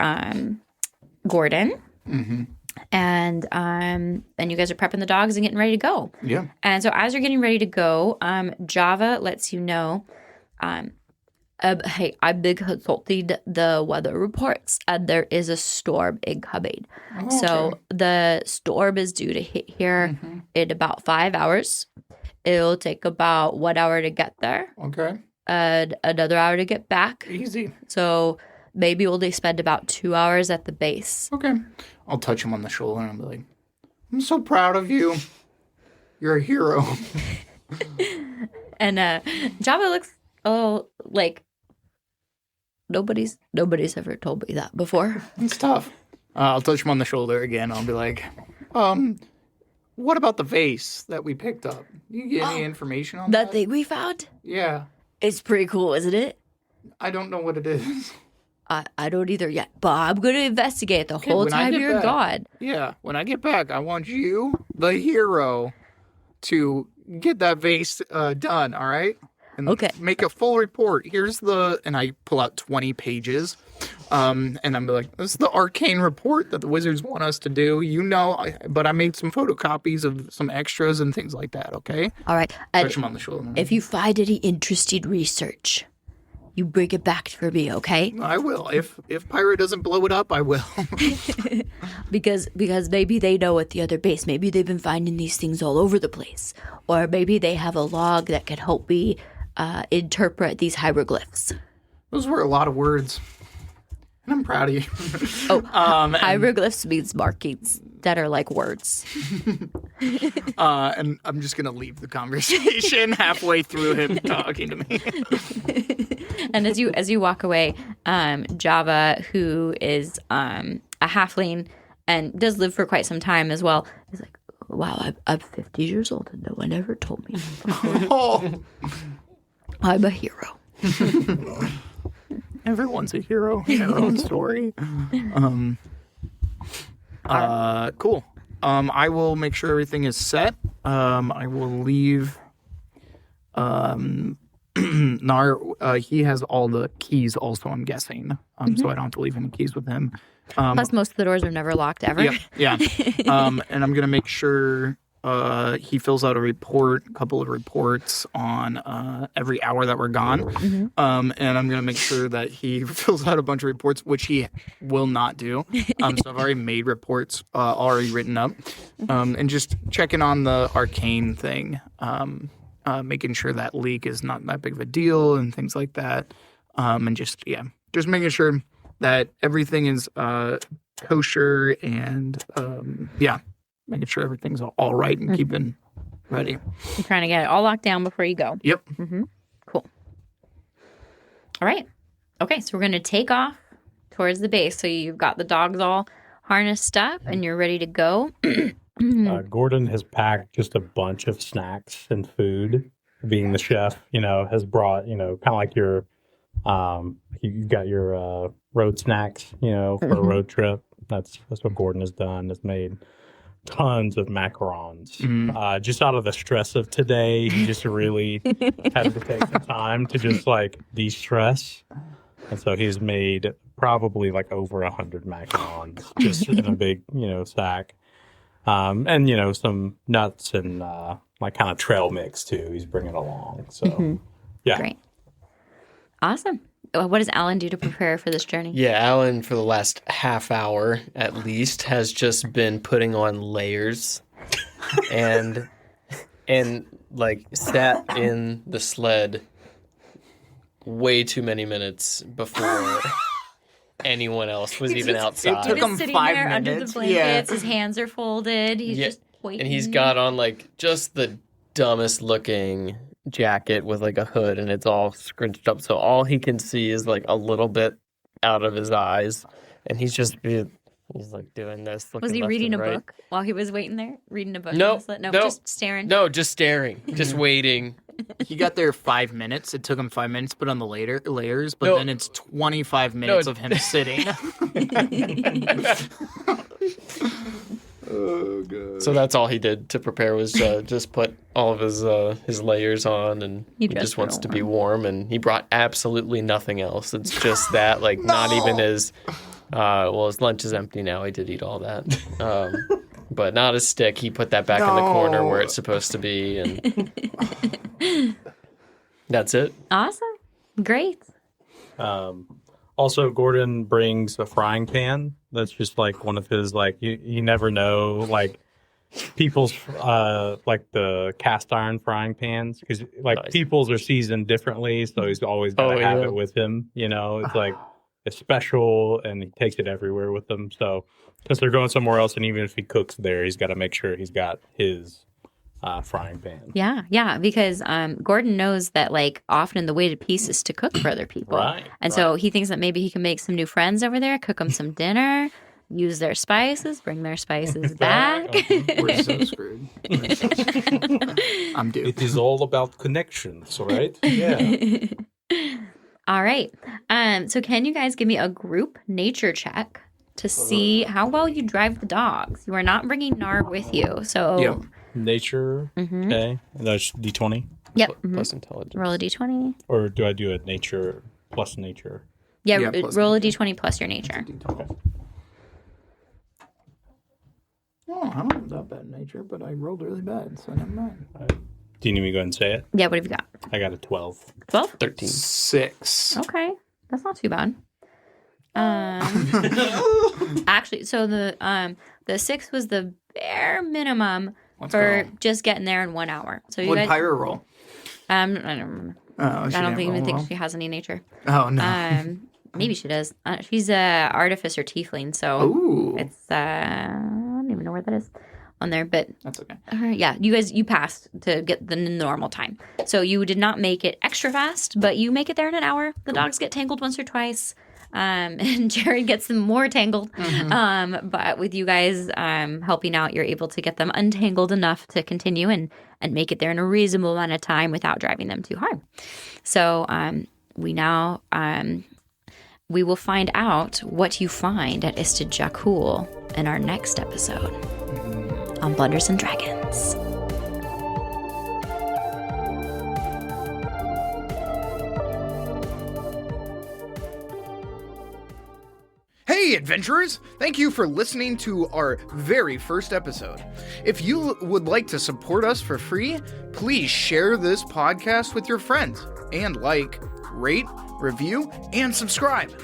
Gordon. Mm-hmm. And you guys are prepping the dogs and getting ready to go. Yeah. And so as you're getting ready to go, Java lets you know, hey, I big consulted the weather reports, and there is a storm incoming. Oh, So okay. the storm is due to hit here in about 5 hours. It'll take about 1 hour to get there, Okay. and another hour to get back. Easy. So maybe we'll spend about 2 hours at the base. Okay. I'll touch him on the shoulder and I'll be like, I'm so proud of you. You're a hero. And Java looks a little like nobody's ever told me that before. It's tough. I'll touch him on the shoulder again. I'll be like, what about the vase that we picked up? You get any information on that? That thing we found? Yeah. It's pretty cool, isn't it? I don't know what it is. I don't either yet, but I'm going to investigate the whole when I time get you're back- gone. Yeah, when I get back, I want you, the hero, to get that vase done, all right? And Okay. make a full report. And I pull out 20 pages. And I'm like, this is the arcane report that the wizards want us to do. But I made some photocopies of some extras and things like that, okay? All right. Touch And him on the shoulder. if you find any interesting research, you bring it back for me, okay? I will. If Pyro doesn't blow it up, I will. Because maybe they know at the other base. Maybe they've been finding these things all over the place. Or maybe they have a log that can help me interpret these hieroglyphs. Those were a lot of words. And I'm proud of you. Oh, hieroglyphs means markings that are like words. And I'm just going to leave the conversation halfway through him talking to me. And as you walk away, Java, who is a halfling and does live for quite some time as well, is like, wow, I'm 50 years old and no one ever told me. Oh, I'm a hero. everyone's a hero in their own story. Cool. I will make sure everything is set. I will leave. Nar, he has all the keys also, I'm guessing. So I don't have to leave any keys with him. Plus, most of the doors are never locked ever. Yeah. And I'm going to make sure he fills out a couple of reports on every hour that we're gone. And I'm going to make sure that he fills out a bunch of reports, which he will not do. So I've already made reports already written up. And just checking on the arcane thing, making sure that leak is not that big of a deal and things like that. And just making sure that everything is kosher and making sure everything's all right and keeping ready. I'm trying to get it all locked down before you go. Yep. Cool. All right. Okay, so we're going to take off towards the base. So you've got the dogs all harnessed up and you're ready to go. Gordon has packed just a bunch of snacks and food. Being the chef, has brought, kind of like your, you got your road snacks, for a road trip. That's what Gordon has done. Has made tons of macarons. Just out of the stress of today, he just really had to take some time to just like de-stress. And so he's made probably like over 100 macarons just in a big, sack. And some nuts and like kind of trail mix too. He's bringing along. So yeah, Great. Awesome. What does Alan do to prepare for this journey? Yeah, Alan, for the last half hour at least, has just been putting on layers and like sat in the sled way too many minutes before anyone else was even outside. took him He's sitting 5 there under the minutes. blankets. His hands are folded. He's just waiting. And he's got on like just the dumbest looking jacket with like a hood, and it's all scrunched up, so all he can see is like a little bit out of his eyes, and he's like doing this. Was he left reading a and right. book while he was waiting there? Reading a book? No, on the sled? No, no. just staring. No, just staring, just waiting. He got there 5 minutes. It took him 5 minutes to put on the layers, but No. then it's 25 minutes of him sitting. Oh god. So that's all he did to prepare was just put all of his layers on, and he dressed just for wants to be warm, and he brought absolutely nothing else. It's just that, like, not even his his lunch is empty now. He did eat all that. But not his stick. He put that back in the corner where it's supposed to be, and that's it. Awesome. Great. Also, Gordon brings a frying pan. That's just like one of his, like, you never know, like, people's, like the cast iron frying pans. Because, like, Nice. people's are seasoned differently, so he's always got to have it with him, It's like, it's special, and he takes it everywhere with him. So, since they're going somewhere else, and even if he cooks there, he's got to make sure he's got his frying pan. Yeah, because Gordon knows that, like, often the way to peace is to cook for other people. And so he thinks that maybe he can make some new friends over there, cook them some dinner, use their spices, bring their spices back. We're so screwed. I'm due. It is all about connections, right? Yeah. All right. So can you guys give me a group nature check to see how well you drive the dogs? You are not bringing Nar with you, so Yep. Nature. Okay. That's D20. yep. Plus intelligence. Roll a d20. Or do I do a nature plus nature? Yeah, Yeah, plus roll a d20 plus your nature. Okay. Oh, I don't have that bad nature, but I rolled really bad, so never mind. Do you need me to go ahead and say it? Yeah, what have you got? I got a 12. 12? 13. 6. Okay, that's not too bad. Actually, so the 6 was the bare minimum for go. just getting there in 1 hour. So you What guys, Pyro roll? I don't remember. Oh, I don't even think she has any nature. Oh, no. Maybe she does. She's a artificer tiefling, so Ooh. it's I don't even know where that is on there, but That's okay. yeah, you passed to get the normal time. So you did not make it extra fast, but you make it there in an hour. The dogs get tangled once or twice, and Jared gets them more tangled. But with you guys helping out, you're able to get them untangled enough to continue and make it there in a reasonable amount of time without driving them too hard. So we now we will find out what you find at Istajakul in our next episode on Blunders and Dragons. Hey, adventurers! Thank you for listening to our very first episode. If you would like to support us for free, please share this podcast with your friends and rate, review, and subscribe.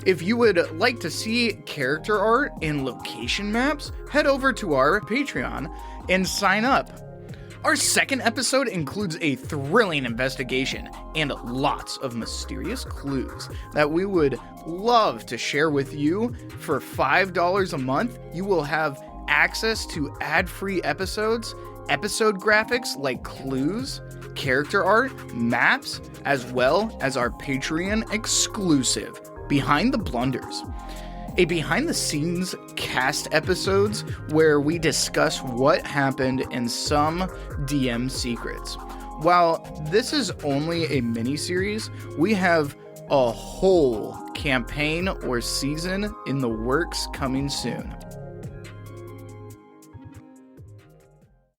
If you would like to see character art and location maps, head over to our Patreon and sign up. Our second episode includes a thrilling investigation and lots of mysterious clues that we would love to share with you. For $5 a month, you will have access to ad-free episodes, episode graphics like clues, character art, maps, as well as our Patreon exclusive Behind the Blunders, a behind-the-scenes cast episodes where we discuss what happened in some DM secrets. While this is only a mini-series, we have a whole campaign or season in the works coming soon.